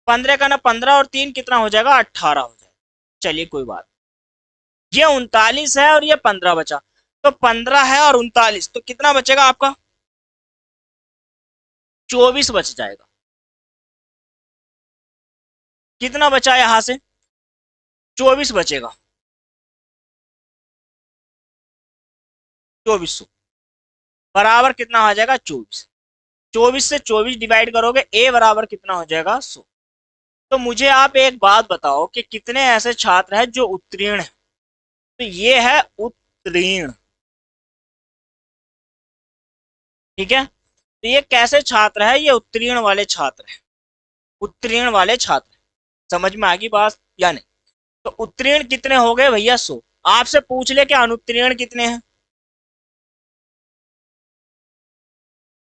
15 का ना 15 और 3 कितना हो जाएगा 18 हो जाएगा। चलिए कोई बात, ये 39 है और ये 15 बचा, तो 15 है और 39, तो कितना बचेगा आपका 24 बच जाएगा। कितना बचा यहां से 24 बचेगा, 2400 बराबर कितना हो जाएगा 24। 24 से 24 डिवाइड करोगे ए बराबर कितना हो जाएगा 100। तो मुझे आप एक बात बताओ कि कितने ऐसे छात्र हैं जो उत्तीर्ण है। तो ये है उत्तीर्ण, ठीक है। तो ये कैसे छात्र है, ये उत्तीर्ण वाले छात्र है, उत्तीर्ण वाले छात्र। समझ में आ गई बात या नहीं। तो उत्तीर्ण कितने हो गए भैया 100। आपसे पूछ ले कि अनुत्तीर्ण कितने हैं,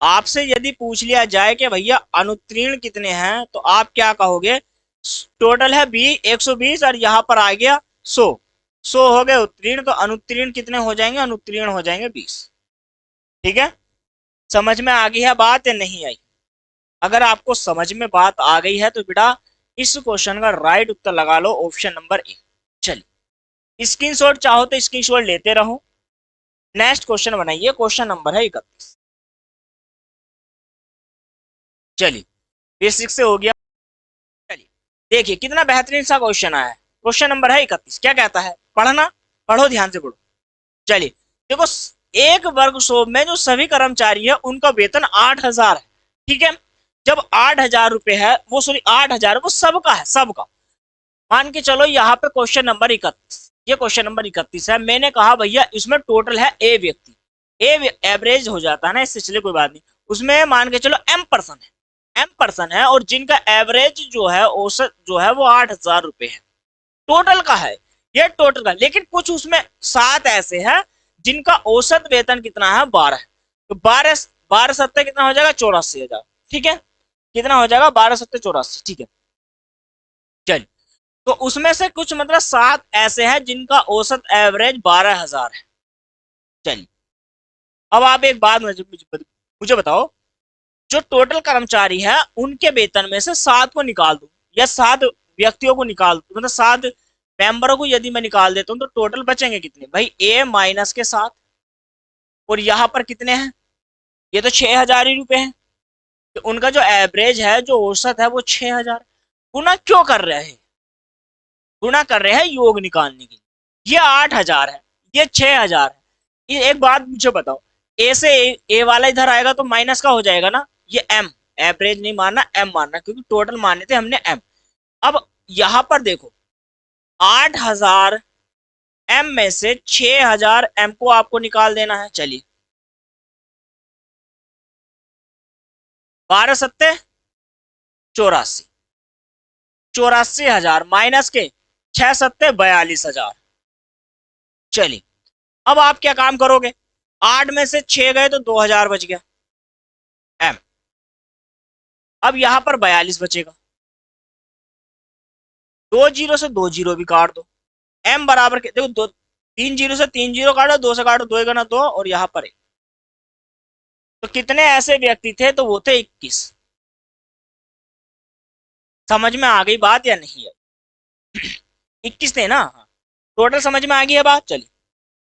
आपसे यदि पूछ लिया जाए कि भैया अनुत्तीर्ण कितने हैं तो आप क्या कहोगे, टोटल है 120 और यहाँ पर आ गया 100, 100 हो गए उत्तीर्ण, तो अनुत्तीर्ण कितने हो जाएंगे, अनुत्तीर्ण हो जाएंगे 20। ठीक है, समझ में आ गई है बात या नहीं आई। अगर आपको समझ में बात आ गई है तो बेटा इस क्वेश्चन का राइट उत्तर लगा लो, ऑप्शन नंबर ए। चलिए स्क्रीनशॉट चाहो तो स्क्रीनशॉट लेते रहो। नेक्स्ट क्वेश्चन बनाइए, क्वेश्चन नंबर है 31। चलिए बेसिक से हो गया। चलिए देखिए कितना बेहतरीन सा क्वेश्चन आया है। क्वेश्चन नंबर है 31, क्या कहता है, पढ़ना, पढ़ो ध्यान से पढ़ो। चलिए देखो, एक वर्ग शोभ में जो सभी कर्मचारी है उनका वेतन 8,000 है। ठीक है, जब 8,000 रुपए है, वो सॉरी 8,000 वो सबका है, सबका। मान के चलो यहाँ पे क्वेश्चन नंबर 31, ये क्वेश्चन नंबर 31 है। मैंने कहा भैया इसमें टोटल है ए व्यक्ति, ए एवरेज हो जाता है ना इससे, चलिए कोई बात नहीं। उसमें मान के चलो एम पर्सन है, एम पर्सन है और जिनका एवरेज जो है औसत जो है वो 8,000 रुपए है, टोटल का है, ये टोटल का। लेकिन कुछ उसमें 7 ऐसे हैं जिनका औसत वेतन कितना है 12, तो 12 12 सत्ते कितना हो जाएगा 84,000। ठीक है, कितना हो जाएगा 12 सत्ते 84। ठीक है, चलिए तो उसमें से कुछ मतलब 7 ऐसे हैं जिनका औसत एवरेज 12,000 है। चलिए अब आप एक बात मुझे बताओ, जो टोटल कर्मचारी है उनके वेतन में से 7 को निकाल दो, या 7 व्यक्तियों को निकाल दो, मतलब 7 मेंबरों को यदि मैं निकाल देता हूं तो टोटल बचेंगे कितने भाई, ए माइनस के 7, और यहाँ पर कितने हैं, ये तो 6,000 ही रुपए हैं। तो उनका जो एवरेज है, जो औसत है वो 6,000। गुना क्यों कर रहे हैं, गुना कर रहे हैं योग निकालने के लिए। ये 8,000 है, ये 6,000 है। ये एक बात मुझे बताओ, ए से ए वाला इधर आएगा तो माइनस का हो जाएगा ना, ये एम, एवरेज नहीं मानना एम मानना, क्योंकि टोटल माने थे हमने एम। अब यहां पर देखो 8,000 एम में से 6,000 एम को आपको निकाल देना है। चलिए 12 सत्ते 84, 84,000 माइनस के 6 सत्ते 42,000। चलिए अब आप क्या काम करोगे, 8 में से 6 गए तो 2,000 बच गया एम। अब यहां पर 42 बचेगा, 2 जीरो से 2 जीरो भी काट दो, एम बराबर के देखो, 2 3 जीरो से 3 जीरो काटो, 2 से काटो, 2 गना 2 और यहाँ पर 1। तो कितने ऐसे व्यक्ति थे, तो वो थे 21। समझ में आ गई बात या नहीं है, 21 थे ना, टोटल समझ में आ गई है बात। चलिए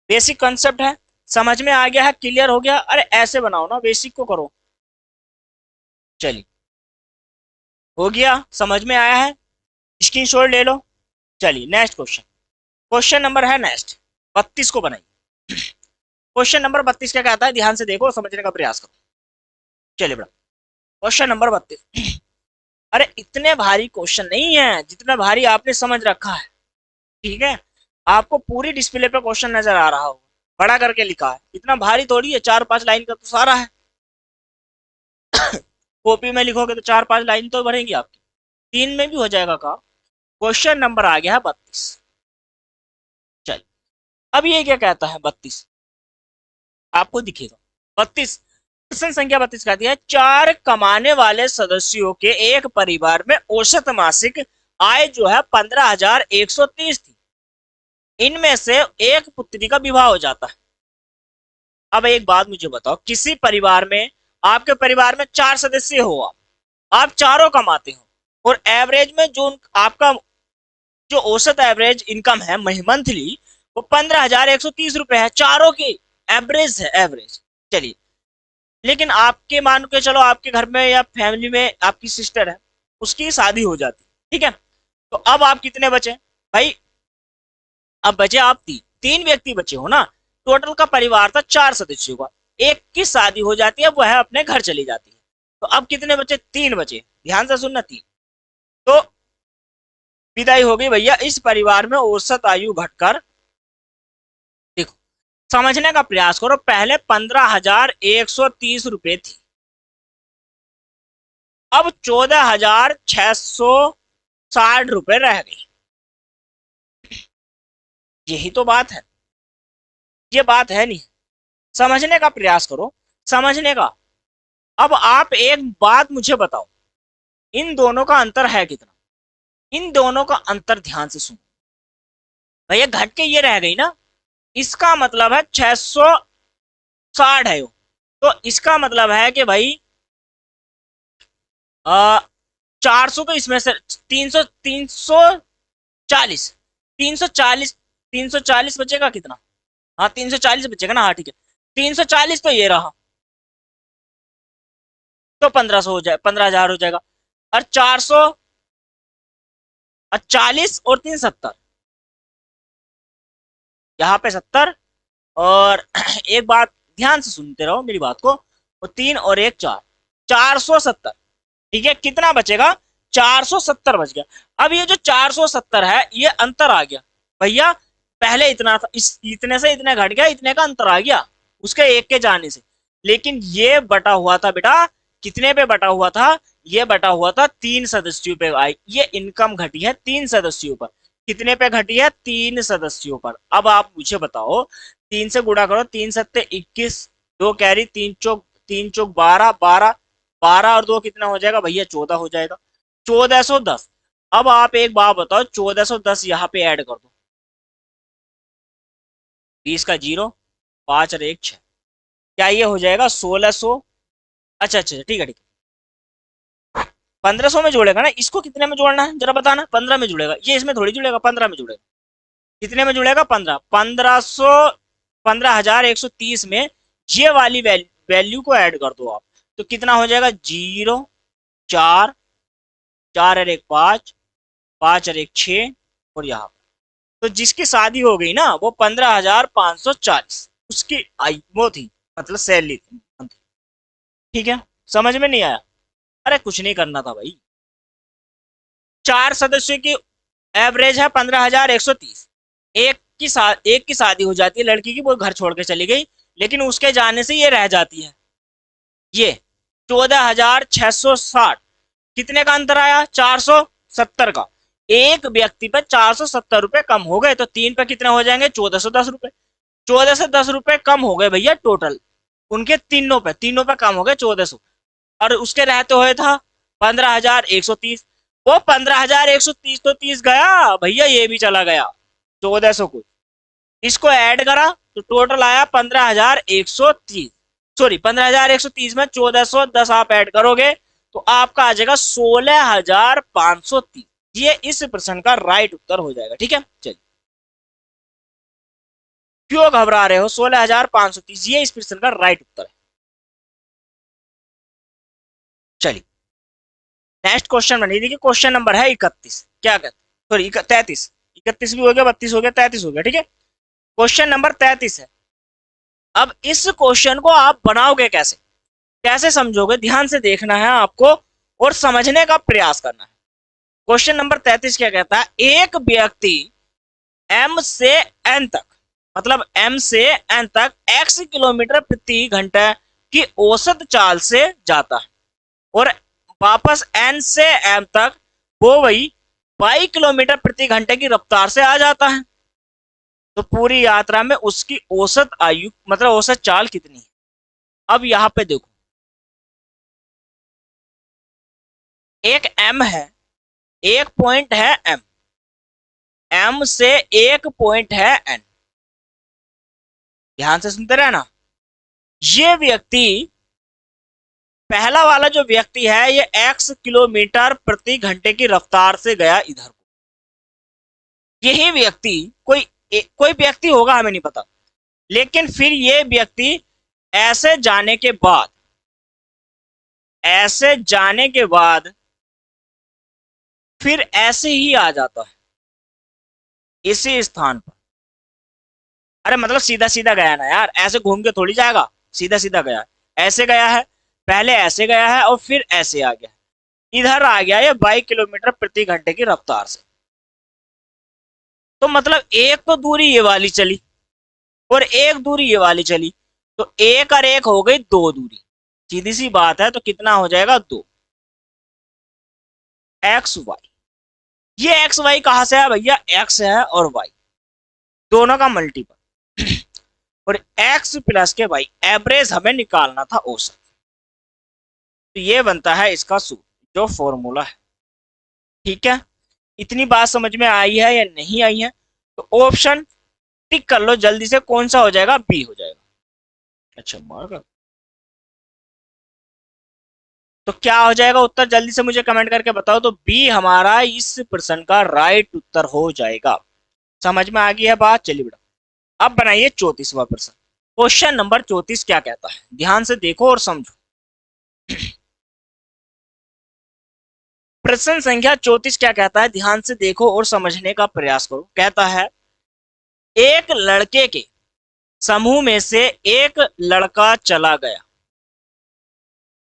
बेसिक कंसेप्ट है, समझ में आ गया है, क्लियर हो गया। अरे ऐसे बनाओ ना, बेसिक को करो। चलिए हो गया, समझ में आया है, स्क्रीनशॉट ले लो। चलिए नेक्स्ट क्वेश्चन, क्वेश्चन नंबर है नेक्स्ट 32 को बनाइए। क्वेश्चन नंबर 32 क्या कहता है, ध्यान से देखो, समझने का प्रयास करो। चलिए बड़ा, क्वेश्चन नंबर 32, अरे इतने भारी क्वेश्चन नहीं है जितना भारी आपने समझ रखा है, ठीक है। आपको पूरी डिस्प्ले पे क्वेश्चन नजर आ रहा होगा, बड़ा करके लिखा है, इतना भारी थोड़ी है, 4-5 लाइन का तो सारा है। कॉपी में लिखोगे तो 4-5 लाइन तो बढ़ेंगी आपकी, 3 में भी हो जाएगा काम। क्वेश्चन नंबर आ गया है 32। चलिए, अब ये क्या कहता है 32, आपको दिखेगा 32। प्रश्न संख्या 32 कहती है, 4 कमाने वाले सदस्यों के एक परिवार में औसत मासिक आय जो है 15,130 थी। इनमें से एक पुत्री का विवाह हो जाता है। अब एक बात मुझे बताओ, किसी परिवार में, आपके परिवार में 4 सदस्य हो, आप चारों कमाते हो, और एवरेज में जो आपका जो औसत एवरेज इनकम है मंथली, वो 15,130 रुपए है, चारों की एवरेज है, एवरेज। चलिए, लेकिन आपके मान के चलो आपके घर में या फैमिली में आपकी सिस्टर है, उसकी शादी हो जाती, ठीक है। तो अब आप कितने बचे भाई? अब बचे आप तीन व्यक्ति बचे हो ना। टोटल का परिवार था 4 सदस्यों का, एक की शादी हो जाती है, वह अपने घर चली जाती है। तो अब कितने बचे? 3 बचे, ध्यान से सुनना, 3। तो विदाई हो गई भैया, इस परिवार में औसत आयु घटकर, देखो समझने का प्रयास करो, पहले 15,130 रुपए थी, अब 14,660 रह गई। यही तो बात है, ये बात है नहीं, समझने का प्रयास करो, समझने का। अब आप एक बात मुझे बताओ, इन दोनों का अंतर है कितना? इन दोनों का अंतर ध्यान से सुनो भैया, घट के ये रह गई ना, इसका मतलब है 660 है वो। तो इसका मतलब है कि भाई 400, तो इसमें से 300, 340, 340, 340 बचेगा कितना? हाँ 340 बचेगा ना, हाँ ठीक है। 340 तो ये रहा, तो 1500 हो जाए, 15,000 हो जाएगा। और 440 और 370, यहाँ पे 70। और एक बात ध्यान से सुनते रहो मेरी बात को, वो 3 और 1 4, 470, ठीक है। कितना बचेगा? 470 बच गया। अब ये जो 470 है, ये अंतर आ गया भैया, पहले इतना था, इस इतने से इतने घट गया, इतने का अंतर आ गया उसके एक के जाने से। लेकिन ये बटा हुआ था बेटा, कितने पे बटा हुआ था? ये बटा हुआ था 3 सदस्यों पे। आई ये इनकम घटी है 3 सदस्यों पर। कितने पे घटी है? 3 सदस्यों पर। अब आप मुझे बताओ, 3 से गुणा करो, 3 सत्ते 21, 2 कैरी, 3 चौक 12, 12, 12 और 2 कितना हो जाएगा भैया? 14 हो जाएगा, 1410। अब आप एक बात बताओ, 1410 यहाँ पे ऐड कर दो, 20 का 0, 5 और 1 6, क्या ये हो जाएगा 1600? अच्छा अच्छा ठीक है ठीक है। 1500 में जोड़ेगा ना, इसको कितने में जोड़ना है जरा बताना? 15 में जुड़ेगा, ये इसमें थोड़ी जुड़ेगा, 15 में जुड़ेगा। कितने में जुड़ेगा? 15, 1500, 15,130 में ये वाली वैल्यू को ऐड कर दो आप, तो कितना हो जाएगा? 0, 4, 4 और 1 5, 5 और 1 6, और यहाँ, तो जिसकी शादी हो गई ना, वो 15,540 उसकी आई वो थी, मतलब सैलरी थी। ठीक है, समझ में नहीं आया? अरे कुछ नहीं करना था भाई, 4 सदस्यों की एवरेज है 15,130। एक की शादी हो जाती है लड़की की, वो घर छोड़ के चली गई, लेकिन उसके जाने से ये रह जाती है, ये 14,660। कितने का अंतर आया? 470 का। एक व्यक्ति पर 470 रुपए कम हो गए, तो 3 पे कितने हो जाएंगे? 1410 रुपए। 1410 रुपए कम हो गए भैया टोटल, उनके तीनों पे कम हो गए 1400। और उसके रहते हुए था 15,130। वो 15,130 तो 30 गया भैया, ये भी चला गया 1400 को, इसको ऐड करा तो टोटल आया 15,130। सॉरी, 15,130 में 1410 आप ऐड करोगे तो आपका आ जाएगा 16,530। ये इस प्रश्न का राइट उत्तर हो जाएगा, ठीक है। चलिए, क्यों घबरा रहे हो? 16,530 ये इस प्रश्न का राइट उत्तर है। चलिए, नेक्स्ट क्वेश्चन बनी, देखिए क्वेश्चन नंबर है 31, क्या कहते, सॉरी 33, 31 भी हो गया, 32 हो गया, 33 हो गया, ठीक है। क्वेश्चन नंबर 33 है। अब इस क्वेश्चन को आप बनाओगे कैसे, कैसे समझोगे? ध्यान से देखना है आपको, और समझने का प्रयास करना है। क्वेश्चन नंबर 33 क्या कहता है, एक व्यक्ति m से n तक, मतलब m से n तक x किलोमीटर प्रति घंटा की औसत चाल से जाता है और वापस n से m तक वो वही y किलोमीटर प्रति घंटे की रफ्तार से आ जाता है। तो पूरी यात्रा में उसकी औसत आयु मतलब औसत चाल कितनी है। अब यहां पे देखो, एक m है, एक पॉइंट है m, m से एक पॉइंट है n। ध्यान से सुनते रहना। ये व्यक्ति, पहला वाला जो व्यक्ति है, ये x किलोमीटर प्रति घंटे की रफ्तार से गया इधर को। यही व्यक्ति कोई व्यक्ति होगा, हमें नहीं पता, लेकिन फिर ये व्यक्ति ऐसे जाने के बाद, ऐसे जाने के बाद फिर ऐसे ही आ जाता है इसी स्थान पर। अरे मतलब सीधा सीधा गया ना यार, ऐसे घूम के थोड़ी जाएगा, सीधा सीधा गया, ऐसे गया है, पहले ऐसे गया है और फिर ऐसे आ गया, इधर आ गया ये 22 किलोमीटर प्रति घंटे की रफ्तार से। तो मतलब एक तो दूरी ये वाली चली और एक दूरी ये वाली चली, तो एक और एक हो गई दो दूरी। सीधी सी बात है, तो कितना हो जाएगा, दो एक्स वाई। ये एक्स वाई कहां से है भैया, एक्स है और वाई दोनों का मल्टीपल और एक्स प्लस के वाई एवरेज हमें निकालना था, औसत। तो ये बनता है इसका सूत्र, जो फॉर्मूला है। ठीक है, इतनी बात समझ में आई है या नहीं आई है? तो ऑप्शन टिक कर लो जल्दी से, कौन सा हो जाएगा, बी हो जाएगा। अच्छा मार, तो क्या हो जाएगा उत्तर, जल्दी से मुझे कमेंट करके बताओ। तो बी हमारा इस प्रश्न का राइट उत्तर हो जाएगा। समझ में आ गई है बात, चलिए बेटा अब बनाइए 34वां प्रश्न। क्वेश्चन नंबर 34 क्या कहता है, ध्यान से देखो और समझो। प्रश्न संख्या 34 क्या कहता है, ध्यान से देखो और समझने का प्रयास करो। कहता है, एक लड़के के समूह में से एक लड़का चला गया।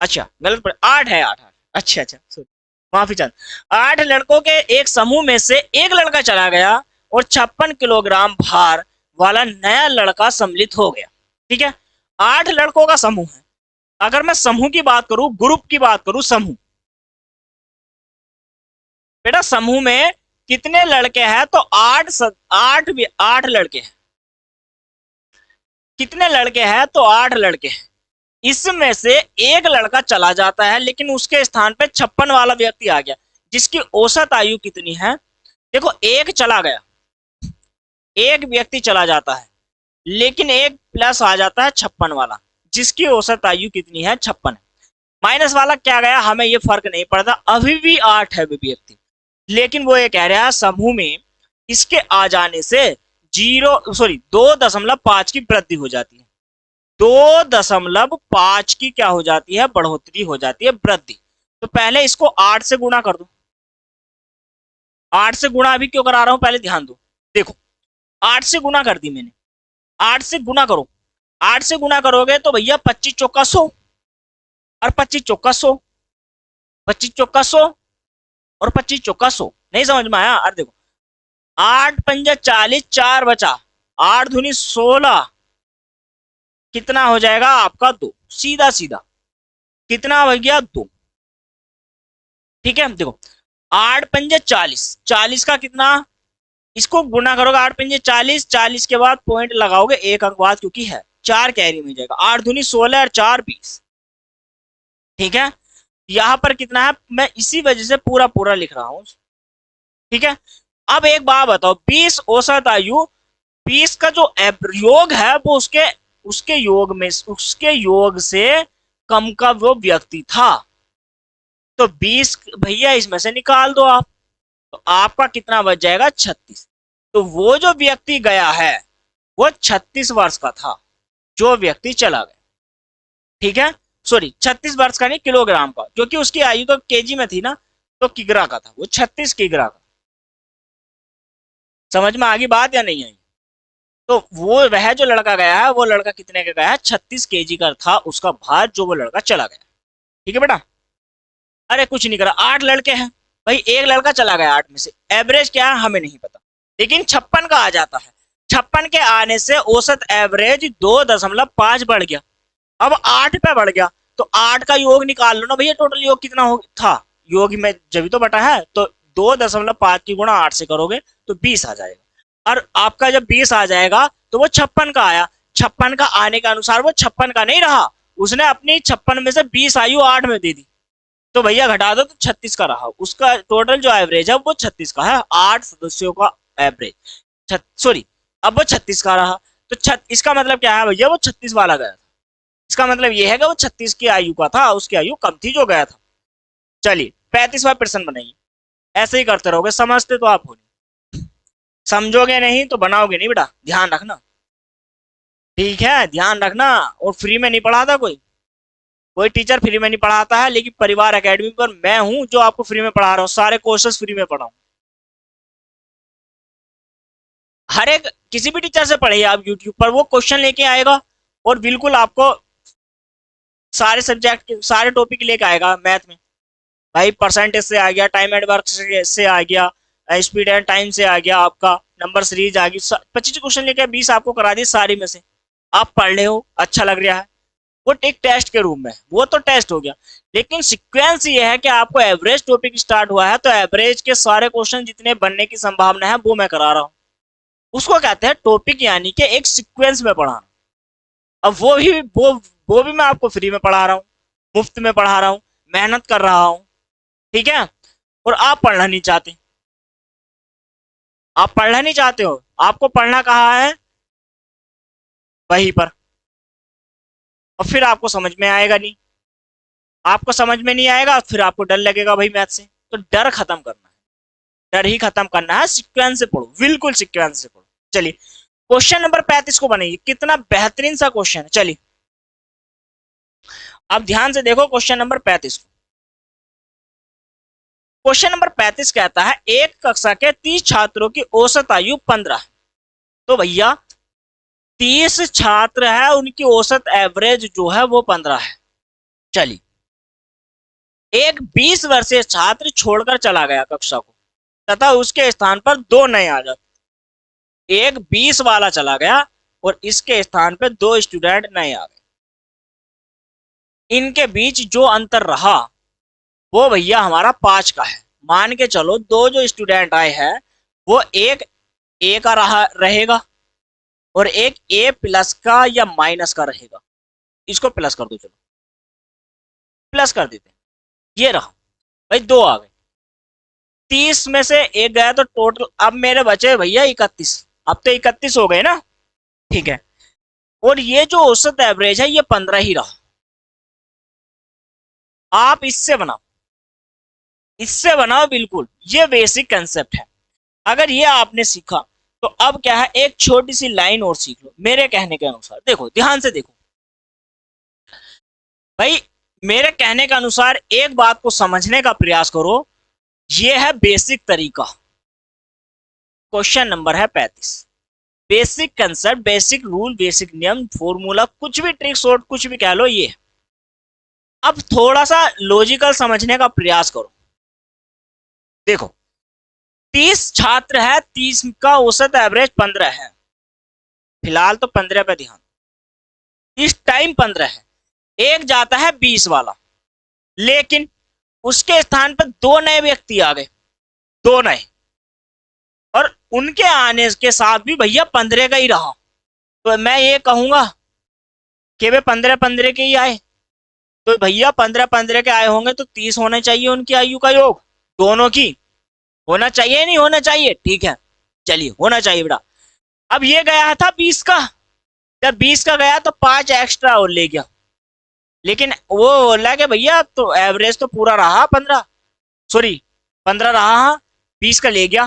अच्छा गलत पढ़, आठ है, आठ आठ, अच्छा अच्छा सॉरी, माफी चाहता, 8 लड़कों के एक समूह में से एक लड़का चला गया और 56 किलोग्राम भार वाला नया लड़का सम्मिलित हो गया। ठीक है, 8 लड़कों का समूह है। अगर मैं समूह की बात करूं, ग्रुप की बात करूं, समूह, बेटा समूह में कितने लड़के हैं, तो आठ लड़के हैं। कितने लड़के हैं, तो 8 लड़के हैं। इसमें से एक लड़का चला जाता है, लेकिन उसके स्थान पे 56 वाला व्यक्ति आ गया, जिसकी औसत आयु कितनी है। देखो एक चला गया, एक व्यक्ति चला जाता है, लेकिन एक प्लस आ जाता है 56 वाला, जिसकी औसत आयु कितनी है, 56। माइनस वाला क्या गया, हमें ये फर्क नहीं पड़ता, अभी भी 8 है व्यक्ति। लेकिन वो ये कह रहा है समूह में इसके आ जाने से 2.5 की वृद्धि हो जाती है। 2.5 की क्या हो जाती है, बढ़ोतरी हो जाती है, वृद्धि। तो पहले इसको 8 से गुणा कर दो। 8 से गुणा अभी क्यों करा रहा हूं, पहले ध्यान दो। देखो 8 से गुणा कर दी मैंने, 8 से गुणा करो, 8 से गुणा करोगे तो भैया 25 चौका 100 और 25 चौका 100, 25 चौका 100 और 25 चौका 100। नहीं समझ में आया? अरे देखो 8 पंजा 40, 4 बचा, 8 दूनी 16, कितना हो जाएगा आपका, 2। सीधा सीधा कितना भैया, 2। ठीक है, देखो 8 पंजे 40, 40 का कितना, इसको गुना करोगे, 8 पंजे 40, 40 के बाद पॉइंट लगाओगे एक अंक बाद, क्योंकि है 4 कैरी में जाएगा, 8 दूनी 16 और 4 20। ठीक है, यहां पर कितना है, मैं इसी वजह से पूरा पूरा लिख रहा हूं। ठीक है, अब एक बात बताओ, 20 औसत आयु, 20 का जो योग है वो उसके योग से कम का वो व्यक्ति था। तो 20 भैया इसमें से निकाल दो आप, तो आपका कितना बच जाएगा, 36। तो वो जो व्यक्ति गया है वो 36 वर्ष का था, जो व्यक्ति चला गया। ठीक है, सॉरी 36 वर्ष का नहीं, किलोग्राम का, क्योंकि उसकी आयु तो केजी में थी ना, तो किग्रा का था, वो 36 किग्रा का। समझ में आ गई बात या नहीं आई? तो वो वह जो लड़का गया है, वो लड़का कितने का गया है, 36 केजी का था उसका भार, जो वो लड़का चला गया। ठीक है बेटा, अरे कुछ नहीं करा, 8 लड़के हैं भाई, एक लड़का चला गया 8 में से, एवरेज क्या है हमें नहीं पता, लेकिन 56 का आ जाता है। 56 के आने से औसत एवरेज 2.5 बढ़ गया। अब 8 पे बढ़ गया, तो 8 का योग निकाल लो ना भैया, टोटल योग कितना हो था, योग में जब तो बटा है, तो 2.5 की गुणा 8 से करोगे तो 20 आ जाएगा। और आपका जब 20 आ जाएगा तो वो 56 का आया, 56 का आने के अनुसार वो 56 का नहीं रहा, उसने अपनी 56 में से 20 आयु 8 में दे दी, तो भैया घटा दो तो 36 का रहा, उसका टोटल जो एवरेज है वो 36 का है, 8 सदस्यों का एवरेज, सॉरी, अब वो 36 का रहा। तो इसका मतलब क्या है भैया, वो 36 वाला गया था, इसका मतलब ये है कि वो 36 की आयु का था, उसकी आयु कम थी जो गया था। चलिए 35वां प्रश्न बनाइए, ऐसे ही करते रहोगे, समझते तो आप हो नहीं, समझोगे नहीं तो बनाओगे नहीं बेटा, ध्यान रखना, ठीक है, ध्यान रखना। और फ्री में नहीं पढ़ाता कोई, कोई टीचर फ्री में नहीं पढ़ाता है, लेकिन परिवार एकेडमी पर मैं हूं जो आपको फ्री में पढ़ा रहा हूँ, सारे कोर्सेज फ्री में पढ़ाऊँ। हर एक किसी भी टीचर से पढ़िए आप यूट्यूब पर, वो क्वेश्चन लेके आएगा और बिल्कुल आपको सारे सब्जेक्ट के सारे टॉपिक लेके आएगा। मैथ में भाई परसेंटेज से आ गया, टाइम एंड वर्क से आ गया, स्पीड एंड टाइम से आ गया, आपका नंबर सीरीज आ गई, 25 क्वेश्चन लेके 20 आपको करा दिए सारी में से, आप पढ़ रहे हो, अच्छा लग रहा है, वो एक टेस्ट के रूप में, वो तो टेस्ट हो गया, लेकिन सीक्वेंस ये है कि आपको एवरेज टॉपिक स्टार्ट हुआ है तो एवरेज के सारे क्वेश्चन जितने बनने की संभावना है वो मैं करा रहा हूँ, उसको कहते हैं टॉपिक, यानी कि एक सीक्वेंस में पढ़ाना। अब वो भी मैं आपको फ्री में पढ़ा रहा हूँ, मुफ्त में पढ़ा रहा हूँ, मेहनत कर रहा हूँ, ठीक है। और आप पढ़ना नहीं चाहते, आप पढ़ना नहीं चाहते हो, आपको पढ़ना कहाँ है, वहीं पर, और फिर आपको समझ में आएगा नहीं, आपको समझ में नहीं आएगा फिर आपको डर लगेगा भाई मैथ से, तो डर खत्म करना है, डर ही खत्म करना है, सिक्वेंस से पढ़ो, बिल्कुल सिक्वेंस से पढ़ो। चलिए क्वेश्चन नंबर 35 को बनाइए, कितना बेहतरीन सा क्वेश्चन है। चलिए अब ध्यान से देखो क्वेश्चन नंबर 35 को। क्वेश्चन नंबर 35 कहता है एक कक्षा के 30 छात्रों की औसत आयु 15 है, तो भैया 30 छात्र है, उनकी औसत एवरेज जो है वो 15 है। चलिए एक 20 वर्षीय छात्र छोड़कर चला गया कक्षा को, तथा उसके स्थान पर दो नए आ जाते, एक 20 वाला चला गया और इसके स्थान पर दो स्टूडेंट नए आ गए, इनके बीच जो अंतर रहा वो भैया हमारा 5 का है। मान के चलो दो जो स्टूडेंट आए हैं वो एक ए का रहेगा और एक ए प्लस का या माइनस का रहेगा, इसको प्लस कर दो, चलो प्लस कर देते हैं, ये रहा भाई, दो आ गए, 30 में से एक गया तो टोटल अब मेरे बचे भैया 31, अब तो 31 हो गए ना, ठीक है। और ये जो औसत एवरेज है ये 15 ही रहा, आप इससे बनाओ बिल्कुल, ये बेसिक कंसेप्ट है। अगर ये आपने सीखा तो अब क्या है, एक छोटी सी लाइन और सीख लो मेरे कहने के अनुसार, देखो ध्यान से देखो भाई, मेरे कहने के अनुसार एक बात को समझने का प्रयास करो, ये है बेसिक तरीका। क्वेश्चन नंबर है 35, basic concept, basic rule, basic नियम, फॉर्मूला, कुछ भी ट्रिक्स और कुछ भी कह लो ये। अब थोड़ा सा लॉजिकल समझने का प्रयास करो, देखो 30 छात्र है, 30 का औसत एवरेज 15 है, फिलहाल तो 15 पे ध्यान, इस टाइम 15 है, एक जाता है 20 वाला, लेकिन उसके स्थान पर दो नए व्यक्ति आ गए, दो नए, और उनके आने के साथ भी भैया 15 का ही रहा, तो मैं ये कहूंगा कि वे 15 के ही आए, तो भैया 15 के आए होंगे तो 30 होने चाहिए उनकी आयु का योग, दोनों की होना चाहिए, नहीं होना चाहिए, ठीक है, चलिए होना चाहिए बेटा। अब ये गया था 20 का, जब 20 का गया तो 5 एक्स्ट्रा और ले गया, लेकिन वो बोला कि भैया तो एवरेज तो पूरा रहा 15, सॉरी 15 रहा, 20 का ले गया,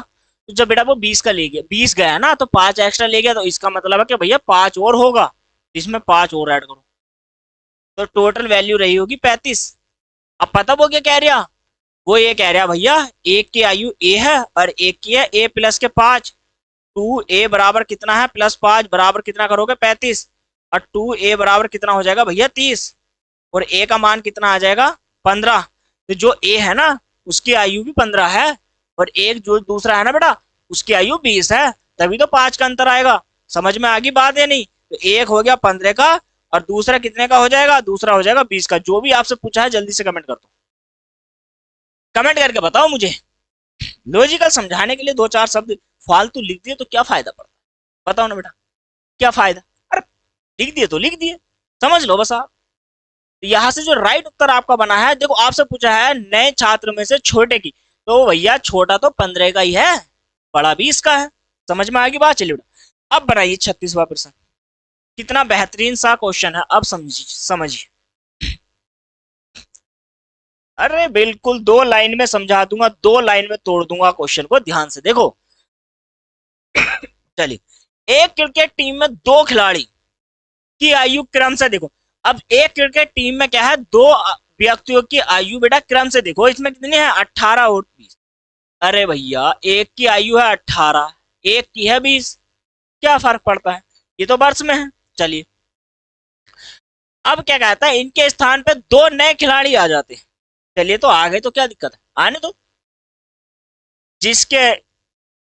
तो जब बेटा वो 20 का ले गया, 20 गया ना तो 5 एक्स्ट्रा ले गया, तो इसका मतलब है कि भैया 5 और होगा, इसमें 5 और ऐड करो, तो टोटल वैल्यू रही होगी 35। अब पता वो क्या कह रहा, वो ये कह रहा भैया एक की आयु ए है और एक की है ए प्लस के 5, 2 ए बराबर कितना है प्लस 5 बराबर कितना करोगे 35, और 2 ए बराबर कितना हो जाएगा भैया 30, और ए का मान कितना आ जाएगा 15, तो जो ए है ना उसकी आयु भी 15 है, और एक जो दूसरा है ना बेटा उसकी आयु 20 है, तभी तो 5 का अंतर आएगा। समझ में आ गई बात है नहीं? तो एक हो गया 15 का, और दूसरा कितने का हो जाएगा? दूसरा हो जाएगा 20 का। जो भी आपसे पूछा है जल्दी से कमेंट कर दो, कमेंट करके बताओ मुझे। लॉजिकल समझाने के लिए दो चार शब्द फालतू लिख दिए तो क्या फायदा पड़ता है? बताओ ना बेटा, क्या फायदा? अरे लिख दिए तो लिख दिए, समझ लो बस आप। यहाँ से जो राइट उत्तर आपका बना है, देखो आपसे पूछा है नए छात्र में से छोटे की, तो भैया छोटा तो 15 का ही है, बड़ा 20 का है। समझ में आएगी बात? चलिए बेटा अब बनाइए 36वां प्रश्न। कितना बेहतरीन सा क्वेश्चन है, अब समझिए समझिए। अरे बिल्कुल 2 लाइन में समझा दूंगा, 2 लाइन में तोड़ दूंगा क्वेश्चन को, ध्यान से देखो। चलिए, एक क्रिकेट टीम में 2 खिलाड़ी की आयु क्रम से देखो। अब एक क्रिकेट टीम में क्या है, 2 व्यक्तियों की आयु बेटा क्रम से देखो, इसमें कितनी है? 18 और 20। अरे भैया एक की आयु है 18, एक की है 20, क्या फर्क पड़ता है? ये तो वर्ष में है। चलिए, अब क्या कहता है, इनके स्थान पे 2 नए खिलाड़ी आ जाते हैं। चलिए तो आ गए तो क्या दिक्कत है, आने दो। जिसके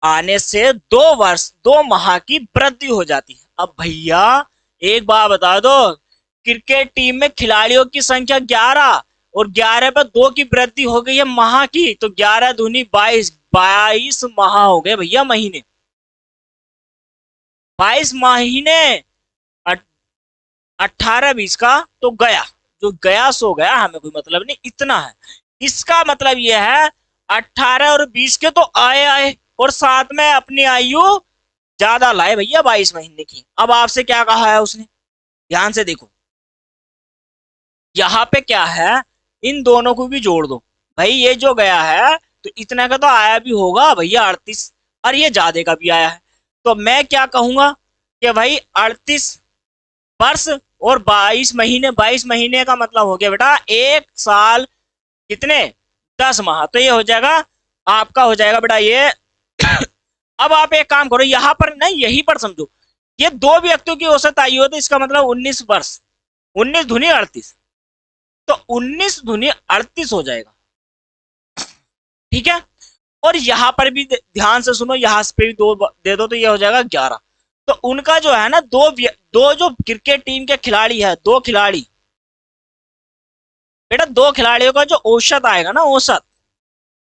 आने से 2 वर्ष 2 माह की वृद्धि हो जाती है। अब भैया एक बात बता दो, क्रिकेट टीम में खिलाड़ियों की संख्या 11, और 11 पर 2 की वृद्धि हो गई है माह की, तो 11 दूनी 22, 22 माह हो गए भैया, महीने 22 महीने। 18 20 का तो गया, जो गया सो गया, हमें कोई मतलब नहीं, इतना है। इसका मतलब यह है 18 और 20 के तो आए आए, और साथ में अपनी आयु ज्यादा लाए भैया 22 महीने की। अब आपसे क्या कहा है उसने, ध्यान से देखो। यहाँ पे क्या है, इन दोनों को भी जोड़ दो भाई, ये जो गया है तो इतना का तो आया भी होगा भैया 38, और ये ज्यादा का भी आया है। तो मैं क्या कहूंगा कि भाई 38 वर्ष और 22 महीने, 22 महीने का मतलब हो गया बेटा 1 साल, कितने? 10 माह। तो ये हो जाएगा आपका, हो जाएगा बेटा ये। अब आप एक काम करो, यहां पर नहीं, यहीं पर समझो, ये 2 व्यक्तियों की औसत आयु है, तो इसका मतलब 19 वर्ष, 19 धुनी 38, तो 19 धुनी 38 हो जाएगा। ठीक है, और यहां पर भी ध्यान से सुनो, यहां पे भी 2 दे दो तो ये हो जाएगा 11। तो उनका जो है ना, दो जो क्रिकेट टीम के खिलाड़ी है, 2 खिलाड़ी बेटा, 2 खिलाड़ियों का जो औसत आएगा ना, औसत,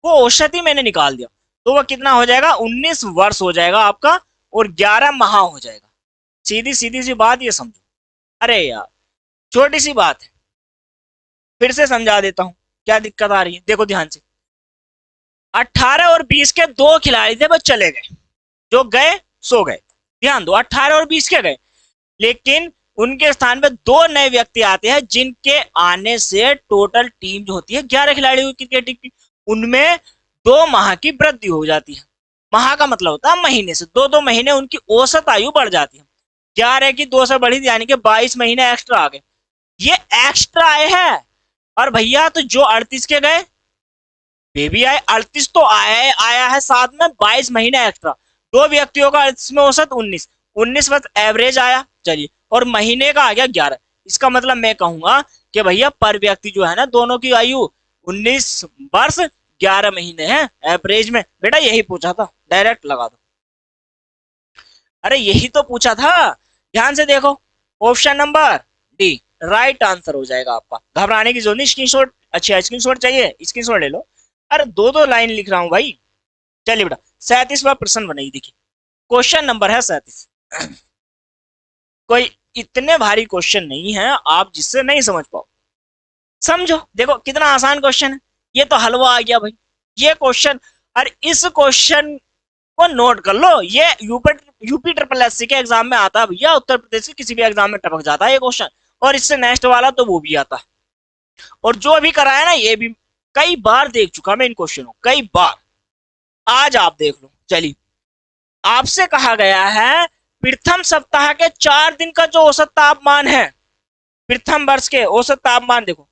वो औसत ही मैंने निकाल दिया, तो वो कितना हो जाएगा? 19 वर्ष हो जाएगा आपका, और 11 माह हो जाएगा। सीधी सीधी सी बात ये समझो। अरे यार छोटी सी बात है, फिर से समझा देता हूं, क्या दिक्कत आ रही है, देखो ध्यान से। 18 और 20 के 2 खिलाड़ी थे, वो चले गए, जो गए सो गए। ध्यान दो, 18 और 20 के गए, लेकिन उनके स्थान पे 2 नए व्यक्ति आते हैं, जिनके आने से टोटल टीम जो होती है 11 खिलाड़ियों की क्रिकेट टीम, उनमें 2 माह की वृद्धि हो जाती है। माह का मतलब होता है महीने से, 2 2 महीने उनकी औसत आयु बढ़ जाती है। 11 की 2 से बढ़ी, यानी कि 22 महीने एक्स्ट्रा आ गए, ये एक्स्ट्रा आए हैं। और भैया तो जो 38 के गए, बेबी आए 38 तो आया है, साथ में 22 महीने एक्स्ट्रा, 2 व्यक्तियों का इसमें औसत 19, 19 वर्ष एवरेज आया। चलिए, और महीने का आ गया 11। इसका मतलब मैं कहूंगा कि भैया पर व्यक्ति जो है ना, दोनों की आयु 19 वर्ष 11 महीने है एवरेज में। बेटा यही पूछा था, डायरेक्ट लगा दो। अरे यही तो पूछा था, ध्यान से देखो, option number D right answer हो जाएगा आपका। घबराने की जरूरत नहीं, स्क्रीनशॉट, अच्छा स्क्रीनशॉट चाहिए, स्क्रीनशॉट ले लो। अरे 2 2 लाइन लिख रहा हूं भाई। चलिए बेटा 37वां प्रश्न बनाइए, देखिए क्वेश्चन नंबर है 37। कोई इतने भारी क्वेश्चन नहीं है आप जिससे नहीं समझ पाओ, समझो। देखो कितना आसान क्वेश्चन है, ये तो हलवा आ गया भाई ये क्वेश्चन। और इस क्वेश्चन को नोट कर लो, ये यूपी ट्रिपल एससी के एग्जाम में आता है भैया, उत्तर प्रदेश के किसी भी एग्जाम में टपक जाता है ये क्वेश्चन, और इससे नेक्स्ट वाला तो वो भी आता है। और जो अभी कराया ना, ये भी कई बार देख चुका मैं इन क्वेश्चनों, कई बार। आज आप देख लो। चलिए, आपसे कहा गया है प्रथम सप्ताह के 4 दिन का जो औसत तापमान है, प्रथम वर्ष के औसत तापमान देखो,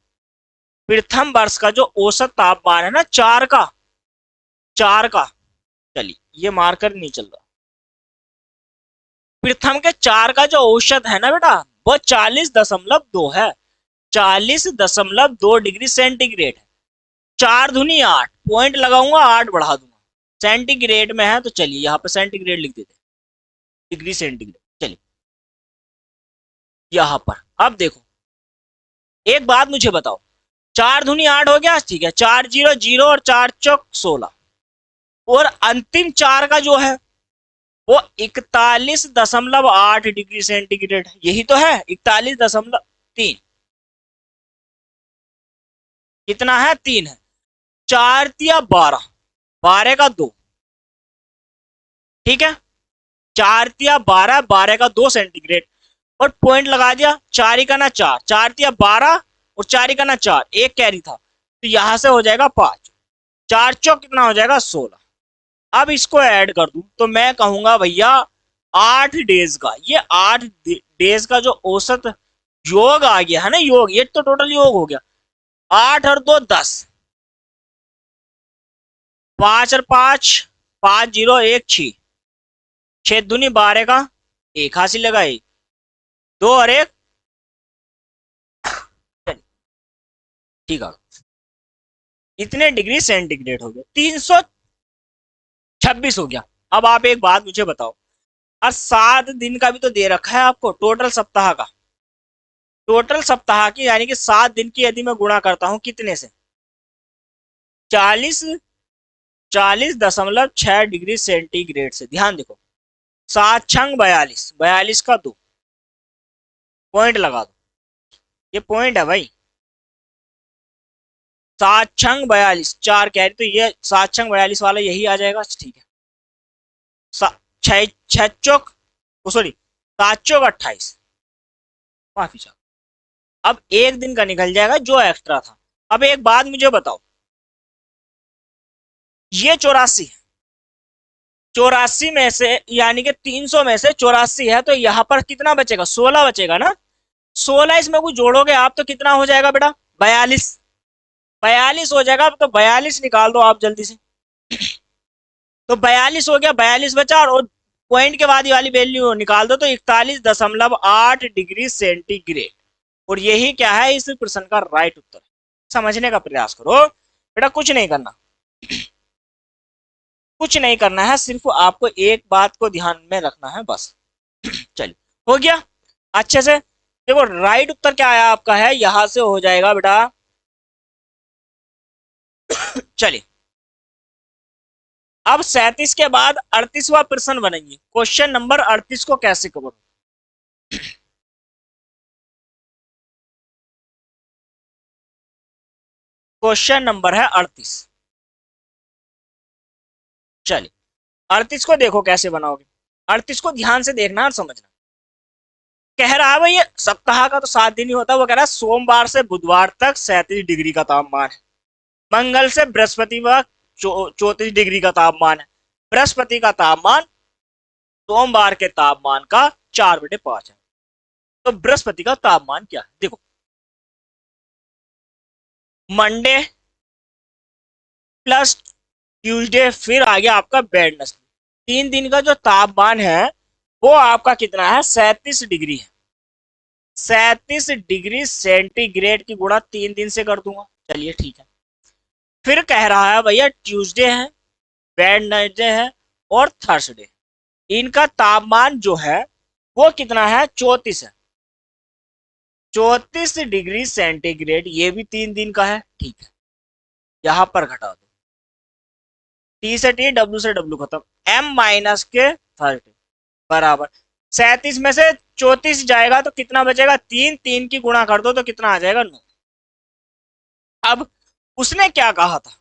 प्रथम वर्ष का जो औसत तापमान है ना, 4 का, चलिए ये मार्कर नहीं चल रहा, प्रथम के 4 का जो औसत है ना बेटा, वो 40.2 है, 40.2 डिग्री सेंटीग्रेड है। 4 दूनी 8, पॉइंट लगाऊंगा 8 बढ़ा दूंगा, सेंटीग्रेड में है तो चलिए यहाँ पे सेंटीग्रेड लिख देते हैं, डिग्री सेंटीग्रेड। चलिए यहाँ पर अब देखो, एक बात मुझे बताओ, 4 दूनी 8 हो गया, ठीक है, 4 जीरो जीरो और 4 चौक 16, और अंतिम 4 का जो है वो 41.8 डिग्री सेंटीग्रेड है, यही तो है 41.3, कितना है 3 है, 4 तिया 12, 12 का 2, ठीक है, 4 तिया 12, 12 का 2 सेंटीग्रेड, और पॉइंट लगा दिया, 4 ही का ना 4, 4 तिया 12 और 4 ही का ना 4, एक कैरी था तो यहां से हो जाएगा 5, 4 चौक कितना हो जाएगा 16। अब इसको ऐड कर दूं तो मैं कहूंगा भैया 8 डेज का, ये 8 डेज का जो औसत योग आ गया है ना, योग, ये तो टोटल योग हो गया, 8 और 2 10, 5 और 5 5 0 1 6, 6 दूनी 12 का एक हासिल लगाई, 2 और 1, ठीक है, इतने डिग्री सेंटीग्रेड हो गया, 326 हो गया। अब आप एक बात मुझे बताओ, और 7 दिन का भी तो दे रखा है आपको, टोटल सप्ताह का, टोटल सप्ताह की यानी कि 7 दिन की यदि मैं गुणा करता हूं कितने से, 40, 40.6 डिग्री सेंटीग्रेड से, ध्यान देखो, 7 छंग 42, 42 का 2, पॉइंट लगा दो, ये पॉइंट है भाई, 7 छंग 42, 4 कैरी तो ये 7 छंग 42 वाला यही आ जाएगा, ठीक है, छह चौक, सॉरी 7 चौक 28, माफी चाह, अब एक दिन का निकल जाएगा जो एक्स्ट्रा था। अब एक बात मुझे बताओ, ये 84 है, 84 में से यानी कि 300 में से 84 है तो यहाँ पर कितना बचेगा, 16 बचेगा ना, 16 इसमें कुछ जोड़ोगे आप तो कितना हो जाएगा बेटा, 42, 42 हो जाएगा, तो 42 निकाल दो आप जल्दी से, तो 42 हो गया, 42 बचा, और पॉइंट के बाद वाली वैल्यू निकाल दो तो 41.8 डिग्री सेंटीग्रेड, और यही क्या है इस प्रश्न का राइट उत्तर, समझने का प्रयास करो बेटा, कुछ नहीं करना, कुछ नहीं करना है, सिर्फ आपको एक बात को ध्यान में रखना है बस। चलिए हो गया अच्छे से, देखो राइट उत्तर क्या आया आपका, है यहां से हो जाएगा बेटा, चलिए अब 37 के बाद 38वां प्रश्न बनेंगे, क्वेश्चन नंबर 38 को कैसे कवर, क्वेश्चन नंबर है 38, चलिए 38 को देखो कैसे बनाओगे, 38 को ध्यान से देखना और समझना, कह रहा है भाई ये सप्ताह का तो 7 दिन ही होता है, वो कह रहा है सोमवार से बुधवार तक 37 डिग्री का तापमान है, मंगल से बृहस्पतिवार 34 डिग्री का तापमान है, बृहस्पति का तापमान सोमवार के तापमान का 4/5 है, तो बृहस्पति का तापमान क्या है, देखो मंडे प्लस ट्यूसडे फिर आ गया आपका वेडनेसडे, 3 दिन का जो तापमान है वो आपका कितना है, 37 डिग्री है, 37 डिग्री सेंटीग्रेड की गुणा 3 दिन से कर दूंगा, चलिए ठीक है, फिर कह रहा है भैया ट्यूसडे है, वेडनेसडे है और थर्सडे, इनका तापमान जो है वो कितना है, 34 है, 34 डिग्री सेंटीग्रेड, ये भी 3 दिन का है, ठीक है, यहां पर घटा दो, टी से टी, डब्ल्यू से डब्ल्यू खत्म, एम माइनस के 30 बराबर 37 में से 34 जाएगा तो कितना बचेगा, 3, 3 की गुणा कर दो तो कितना आ जाएगा 9। अब उसने क्या कहा था,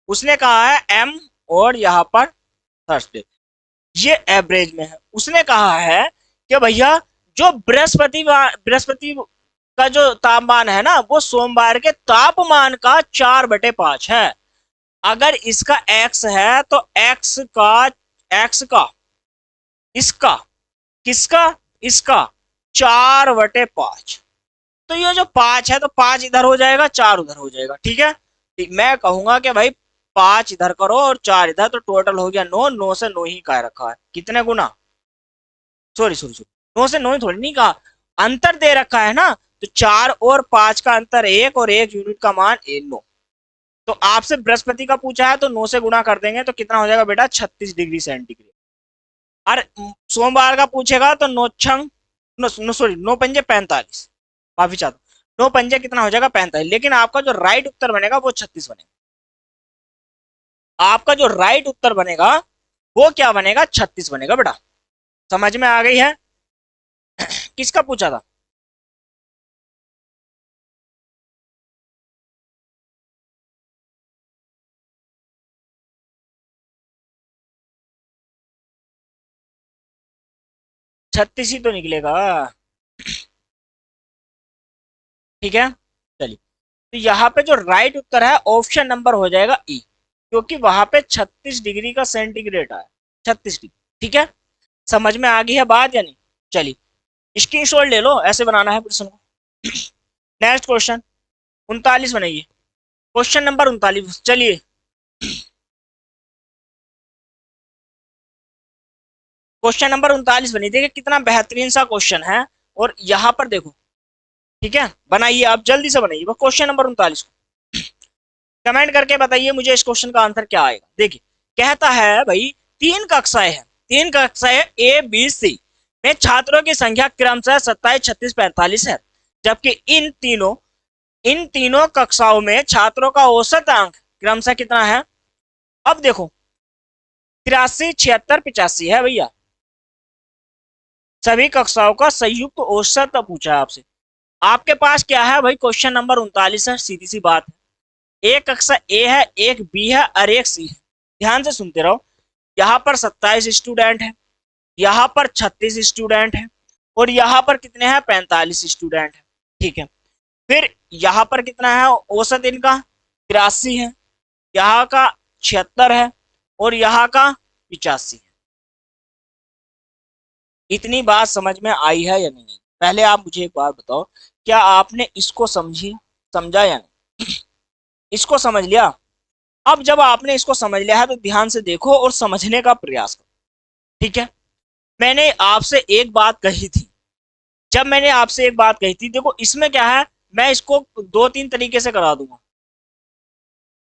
उसने कहा है एम और यहाँ पर थर्सडे, ये एवरेज में है, उसने कहा है कि भैया जो बृहस्पति का जो तापमान है ना वो सोमवार के तापमान का 4/5 है, अगर इसका x है तो x का इसका किसका, इसका 4/5, तो ये जो 5 है तो 5 इधर हो जाएगा 4 उधर हो जाएगा, ठीक है, मैं कहूंगा कि भाई 5 इधर करो और 4 इधर, तो टोटल हो गया 9, 9 से 9 ही कह रखा है, कितने गुना, सॉरी सॉरी सॉरी 9 से 9 ही थोड़ी नहीं कहा, अंतर दे रखा है ना, तो 4 और 5 का अंतर 1 और 1 यूनिट का मान 9, तो आपसे बृहस्पति का पूछा है तो 9 से गुणा कर देंगे तो कितना हो जाएगा बेटा 36 डिग्री सेंटीग्रेड। और सोमवार का पूछेगा तो नौ छंग सॉरी 9 पंजे 45, माफी चाहता हूँ, 9 पंजे कितना हो जाएगा 45, लेकिन आपका जो राइट उत्तर बनेगा वो 36 बनेगा। आपका जो राइट उत्तर बनेगा वो क्या बनेगा 36 बनेगा बेटा। समझ में आ गई है? किसका पूछा था? 36 ही तो निकलेगा। ठीक है, चलिए। तो यहाँ पे जो राइट उत्तर है ऑप्शन नंबर हो जाएगा ई, क्योंकि वहां पे 36 डिग्री का सेंटीग्रेड आया, 36 डिग्री। ठीक है, समझ में आ गई है बात या नहीं? चलिए स्क्रीनशॉट ले लो, ऐसे बनाना है प्रश्न को। नेक्स्ट क्वेश्चन 39 बनाइए, क्वेश्चन नंबर 39। चलिए क्वेश्चन नंबर 39 बनी, देखिए कितना बेहतरीन सा क्वेश्चन है। और यहाँ पर देखो, ठीक है, बनाइए आप जल्दी से बनाइए वो क्वेश्चन नंबर 39 को। कमेंट करके बताइए मुझे इस क्वेश्चन का आंसर क्या आएगा। देखिए कहता है भाई, तीन कक्षाएं ए बी सी में छात्रों की संख्या क्रमशः 27, 36, 45 है, जबकि इन तीनों कक्षाओं में छात्रों का औसत अंक क्रमशः कितना है? अब देखो 83, 76, 85 है भैया, सभी कक्षाओं का संयुक्त औसत पूछा है आपसे। आपके पास क्या है भाई? क्वेश्चन नंबर 39 है, सीधी सी बात है। एक कक्षा ए है, एक बी है और एक सी है। ध्यान से सुनते रहो। यहाँ पर 27 स्टूडेंट है, यहाँ पर 36 स्टूडेंट है, और यहाँ पर कितने हैं? 45 स्टूडेंट है। ठीक है, फिर यहाँ पर कितना है औसत इनका? 83 है, यहाँ का 76 है, और यहाँ का 85 है। इतनी बात समझ में आई है या नहीं? पहले आप मुझे एक बात बताओ, क्या आपने इसको समझा या नहीं? इसको समझ लिया? अब जब आपने इसको समझ लिया है तो ध्यान से देखो और समझने का प्रयास करो। ठीक है, मैंने आपसे एक बात कही थी, जब मैंने आपसे एक बात कही थी, देखो इसमें क्या है, मैं इसको दो तीन तरीके से करा दूंगा।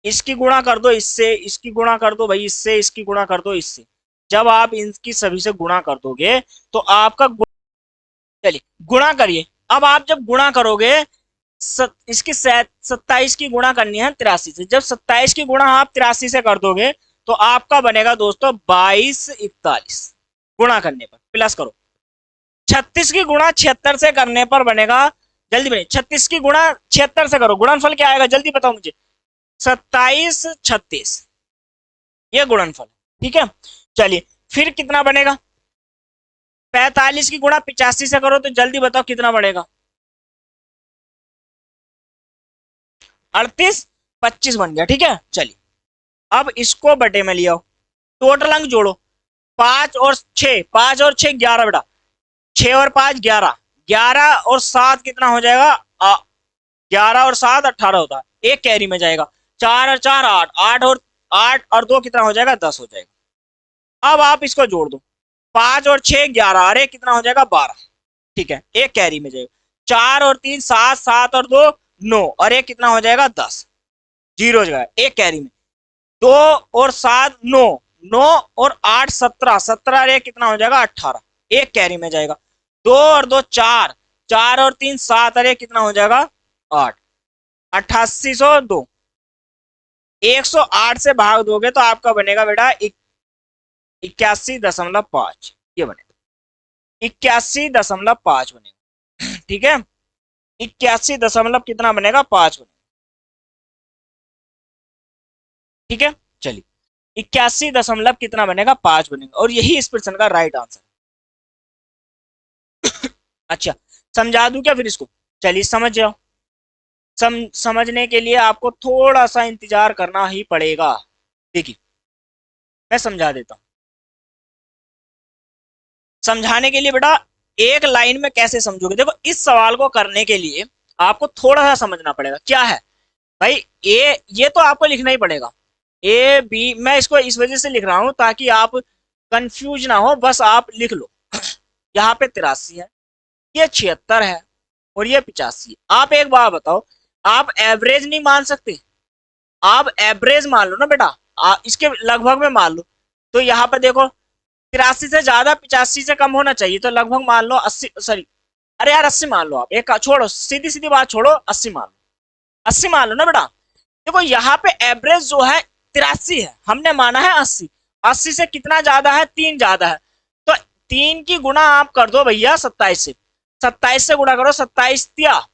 इसकी गुणा कर दो इससे, इसकी गुणा कर दो भाई इससे, इसकी गुणा कर दो इससे। जब आप इनकी सभी से गुणा कर दोगे तो आपका चलिए गुणा करिए। अब आप जब गुणा करोगे, इसकी 27 की गुणा करनी है 83 से। जब 27 की गुणा आप 83 से कर दोगे तो आपका बनेगा दोस्तों 2241। गुणा करने पर प्लस करो। 36 की गुणा 76 से करने पर बनेगा, जल्दी बने, 36 की गुणा 76 से करो, गुणनफल क्या आएगा जल्दी बताओ मुझे? 27, 36, ये गुणनफल। ठीक है, चलिए फिर कितना बनेगा? 45 की गुणा 85 से करो तो जल्दी बताओ कितना बढ़ेगा? 38, 25 बन गया। ठीक है, चलिए अब इसको बटे में लिया, टोटल अंक जोड़ो। 5 और 6 11 बेटा, 6 और 5 11, 11 और 7 कितना हो जाएगा? 11 और 7 18 होता है, एक कैरी में जाएगा। 4 और 4 8, 8 और 2 कितना हो जाएगा? 10 हो जाएगा। अब आप इसको जोड़ दो, 5 और 6 11, अरे कितना हो जाएगा? 12। ठीक है, एक कैरी में जाएगा। 4 और 3 7, 7 और 2 9, और एक कितना हो जाएगा? 10। जीरो हो जाएगा एक कैरी में। 2 और 7 9, 9 और 8 17, 17 और एक कितना हो जाएगा? 18, एक कैरी में जाएगा। 2 और 2 4, 4 और 3 7, अरे कितना हो जाएगा? 8, 8802। 108 से भाग दोगे तो आपका बनेगा बेटा 81.5, ये बनेगा 81.5 बनेगा। ठीक है, 81 दशमलव कितना बनेगा? 5 बनेगा। ठीक है, चलिए 81 दशमलव कितना बनेगा? 5 बनेगा, और यही इस प्रश्न का राइट आंसर। अच्छा, समझा दूं क्या फिर इसको? चलिए समझ जाओ। समझने के लिए आपको थोड़ा सा इंतजार करना ही पड़ेगा। देखिए मैं समझा देता हूं। समझाने के लिए बेटा एक लाइन में कैसे समझोगे, देखो इस सवाल को करने के लिए आपको थोड़ा सा समझना पड़ेगा। क्या है भाई? ये तो आपको लिखना ही पड़ेगा, ए बी। मैं इसको इस वजह से लिख रहा हूं ताकि आप कंफ्यूज ना हो, बस आप लिख लो। यहाँ पे 83 है, ये 76 है, और ये 85 है। आप एक बात बताओ, आप एवरेज नहीं मान सकते? आप एवरेज मान लो ना बेटा, इसके लगभग में मान लो। तो यहाँ पर देखो 83 से ज्यादा 85 से कम होना चाहिए, तो लगभग मान लो 80, सॉरी, अरे यार 80 मान लो आप, एक छोड़ो, सीधी सीधी बात छोड़ो, 80 मान लो, 80 मान लो ना बेटा। देखो यहाँ पे एवरेज जो है 83 है, हमने माना है 80, 80 से कितना ज्यादा है, 3 ज्यादा है, तो 3 की गुणा आप कर दो भैया 27 से, 27 से गुणा करो, 27 या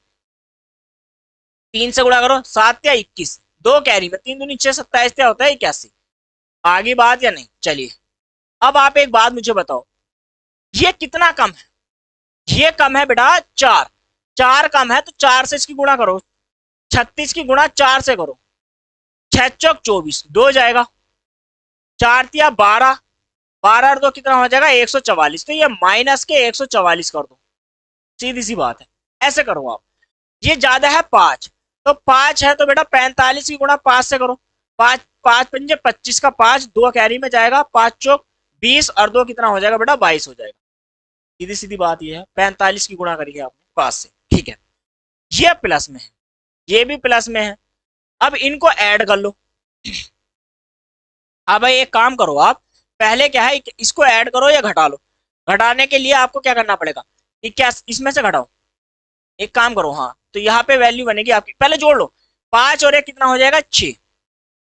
3 से गुणा करो, 7 या 21, दो कैरी में 3 दूनी 6, 27 क्या होता है 81। आगे बात या नहीं, चलिए अब आप एक बात मुझे बताओ, ये कितना कम है, ये कम है बेटा 4, 4 कम है, तो 4 से इसकी गुणा करो, 36 की गुणा 4 से करो, 6 चौक 24, 2 जाएगा, 4 तिया 12, 12 और 2 कितना हो जाएगा 144, तो ये माइनस के 144 कर दो, सीधी सी बात है, ऐसे करो आप। ये ज्यादा है 5, तो 5 है तो बेटा 45 की गुणा 5 से करो, 5 5 पंजे 25 का 5, 2 कैरी में जाएगा, 5 चौक 20 और 2 कितना हो जाएगा बेटा 22 हो जाएगा। सीधी सीधी बात ये है, 45 की गुणा करिए आपने 5 से, ठीक है। ये प्लस में है, ये भी प्लस में है, अब इनको ऐड कर लो। अब भाई एक काम करो आप, पहले क्या है इसको ऐड करो या घटा लो, घटाने के लिए आपको क्या करना पड़ेगा, कि क्या इसमें से घटाओ, एक काम करो, हाँ तो यहाँ पे वैल्यू बनेगी आपकी, पहले जोड़ लो, 5 और 1 कितना हो जाएगा 6,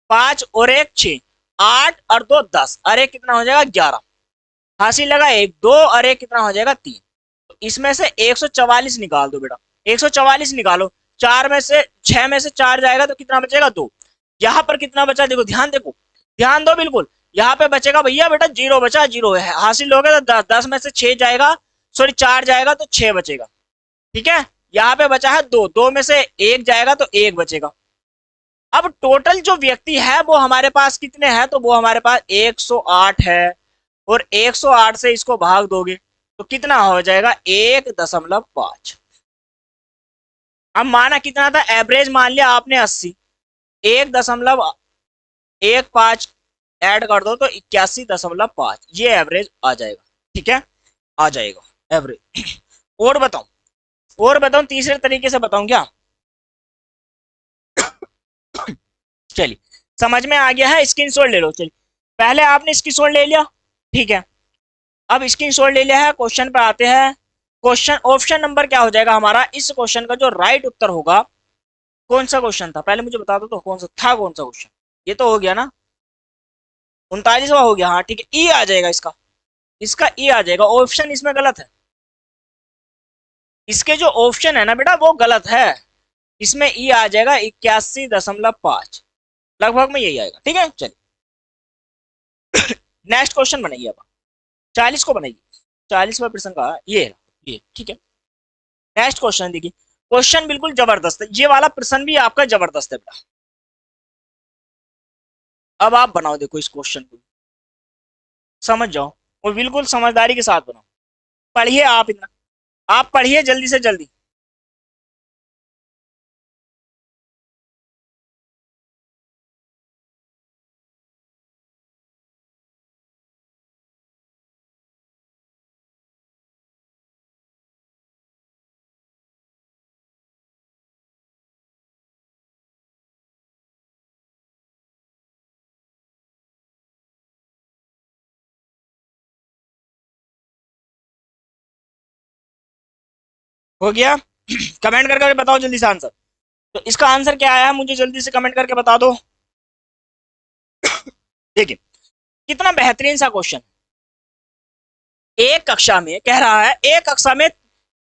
5 और 1 6, 8 और 2 10, अरे कितना हो जाएगा 11, हासिल लगा 1 2 और 1 कितना हो जाएगा 3, तो इसमें से 144 निकाल दो बेटा, 144 निकालो, 4 में से 6 में से 4 जाएगा तो कितना बचेगा 2, यहाँ पर कितना बचा देखो, ध्यान देखो, ध्यान दो बिल्कुल, यहाँ पे बचेगा भैया बेटा 0 बचा, 0 है, हासिल हो गया तो 10, 10 में से 6 जाएगा, सॉरी 4 जाएगा तो 6 बचेगा, ठीक है। यहाँ पे बचा है 2, 2 में से 1 जाएगा तो 1 बचेगा। अब टोटल जो व्यक्ति है वो हमारे पास कितने हैं, तो वो हमारे पास 108 है, और 108 से इसको भाग दोगे तो कितना हो जाएगा 1.5। अब माना कितना था, एवरेज मान लिया आपने 80, 1.15 ऐड कर दो तो 81.5, ये एवरेज आ जाएगा, ठीक है, आ जाएगा एवरेज। और बताऊं, और बताऊं तीसरे तरीके से बताऊं क्या, चलिए समझ में आ गया है, स्क्रीनशॉट ले लो, चलिए पहले आपने स्क्रीनशॉट ले लिया, ठीक है, अब स्क्रीनशॉट ले लिया है, क्वेश्चन पे आते हैं। क्वेश्चन ऑप्शन नंबर क्या हो जाएगा हमारा, इस क्वेश्चन का जो राइट उत्तर होगा, कौन सा क्वेश्चन था पहले मुझे बता दो तो, कौन सा था, कौन सा क्वेश्चन, ये तो हो गया ना, 39वां हो गया, हाँ ठीक है, ई आ जाएगा इसका, इसका ई आ जाएगा, ऑप्शन इसमें गलत है, इसके जो ऑप्शन है ना बेटा वो गलत है, इसमें ई आ जाएगा 81.5, लगभग में यही आएगा, ठीक है। चलिए नेक्स्ट क्वेश्चन बनाइए, अब 40 को बनाइए, 40वां प्रश्न का ये ठीक है। नेक्स्ट क्वेश्चन देखिए, क्वेश्चन बिल्कुल जबरदस्त है, ये वाला प्रश्न भी आपका जबरदस्त है बेटा, अब आप बनाओ देखो इस क्वेश्चन को, समझ जाओ और बिल्कुल समझदारी के साथ बनाओ, पढ़िए आप इतना, आप पढ़िए जल्दी से जल्दी। हो गया कमेंट करके बताओ जल्दी से आंसर, तो इसका आंसर क्या आया मुझे जल्दी से कमेंट करके बता दो। देखिए कितना बेहतरीन सा क्वेश्चन, एक कक्षा में कह रहा है, एक कक्षा में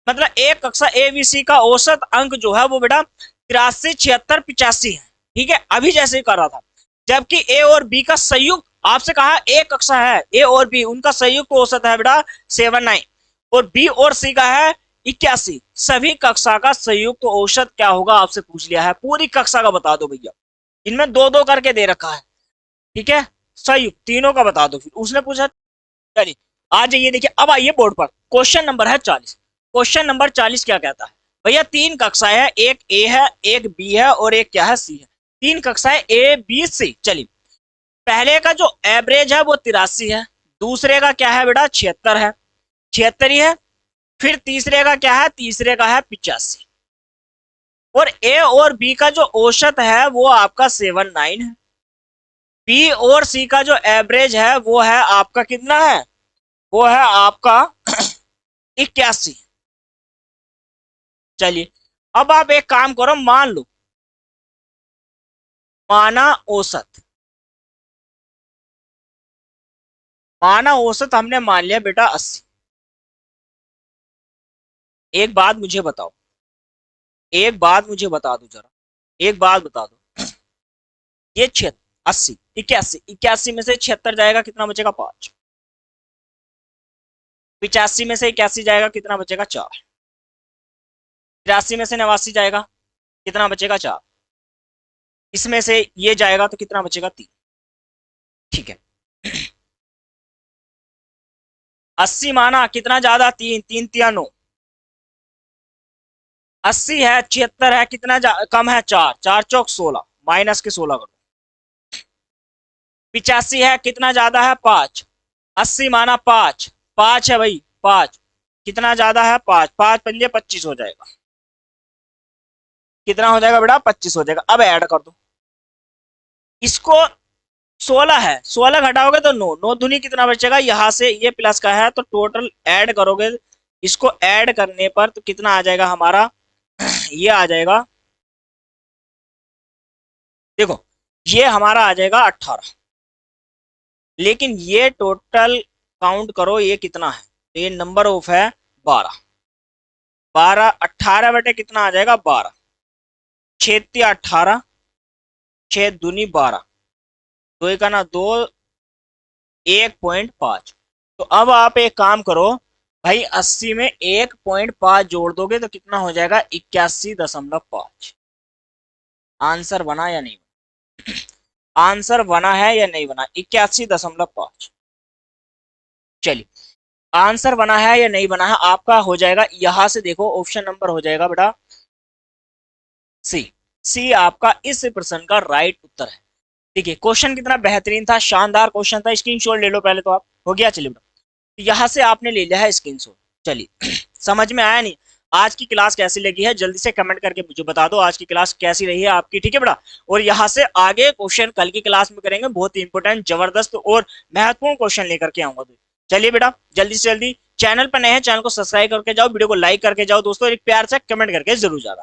मतलब एक कक्षा एबीसी का औसत अंक जो है वो बेटा 83 76 85 है, ठीक है, अभी जैसे ही कर रहा था, जबकि ए और बी का संयुक्त, आपसे कहा एक कक्षा है ए और बी, उनका संयुक्त औसत है बेटा 79, और बी और सी का है 81, सभी कक्षा का संयुक्त औसत क्या होगा आपसे पूछ लिया है, पूरी कक्षा का बता दो भैया, इनमें दो दो करके दे रखा है, ठीक है, संयुक्त तीनों का बता दो, फिर उसने पूछा, चलिए आ जाइए, देखिए अब आइए बोर्ड पर, क्वेश्चन नंबर है 40, क्वेश्चन नंबर 40 क्या कहता है, भैया तीन कक्षाएं है, एक ए है एक बी है और एक क्या है सी है, तीन कक्षाएं ए बी सी, चलिए पहले का जो एवरेज है वो 83 है, दूसरे का क्या है बेटा 76 है, 76 ही है, फिर तीसरे का क्या है, तीसरे का है 85, और ए और बी का जो औसत है वो आपका 79 है। बी और सी का जो एवरेज है वो है आपका कितना है, वो है आपका 81। चलिए अब आप एक काम करो, मान लो माना औसत, माना औसत हमने मान लिया बेटा 80। एक बात मुझे बताओ, एक बात मुझे बता दो जरा, एक बात बता दो, ये 80 81, 81 में से 76 जाएगा कितना बचेगा 5, 85 में से 81 जाएगा कितना बचेगा 4, 83 में से 89 जाएगा कितना बचेगा 4, इसमें से ये जाएगा तो कितना बचेगा 3। ठीक है, 80 माना कितना ज्यादा 3, 3 तिया 9, 80 है 76 है कितना कम है 4, 4 चौक 16, माइनस के 16 करो। 85 है कितना ज्यादा है 5, 80 माना 5, 5 है भाई 5, कितना ज्यादा है 5, 5 पंजे 25 हो जाएगा, कितना हो जाएगा बेटा 25 हो जाएगा। अब ऐड कर दो इसको, 16 है 16 घटाओगे तो 9, 9 दूनी कितना बचेगा, यहां से ये प्लस का है तो टोटल ऐड करोगे, इसको ऐड करने पर तो कितना आ जाएगा हमारा, ये आ जाएगा, देखो ये हमारा आ जाएगा 18, लेकिन ये टोटल काउंट करो ये कितना है, तो ये नंबर ऑफ है 12, 12 18 बटे कितना आ जाएगा 12, 6 18, 6 दूनी 12, दो का ना दो, 1.5। तो अब आप एक काम करो भाई, 80 में 1.5 जोड़ दोगे तो कितना हो जाएगा 81.5। आंसर बना या नहीं, आंसर बना है या नहीं बना, 81.5। चलिए आंसर बना है या नहीं बना है आपका हो जाएगा, यहां से देखो ऑप्शन नंबर हो जाएगा बेटा सी, सी आपका इस प्रश्न का राइट उत्तर है। देखिए क्वेश्चन कितना बेहतरीन था, शानदार क्वेश्चन था, स्क्रीनशॉट ले लो पहले तो आप, हो गया। चलिए बेटा यहां से आपने ले लिया है स्क्रीनशॉट। चलिए समझ में आया नहीं, आज की क्लास कैसी लगी है जल्दी से कमेंट करके मुझे बता दो, आज की क्लास कैसी रही है आपकी, ठीक है बेटा। और यहाँ से आगे क्वेश्चन कल की क्लास में करेंगे, बहुत ही इंपॉर्टेंट जबरदस्त और महत्वपूर्ण क्वेश्चन लेकर के आऊंगा। तो चलिए बेटा जल्दी से जल्दी, चैनल पर नए हैं चैनल को सब्सक्राइब करके जाओ, वीडियो को लाइक करके जाओ दोस्तों, एक प्यार से कमेंट करके जरूर जाना।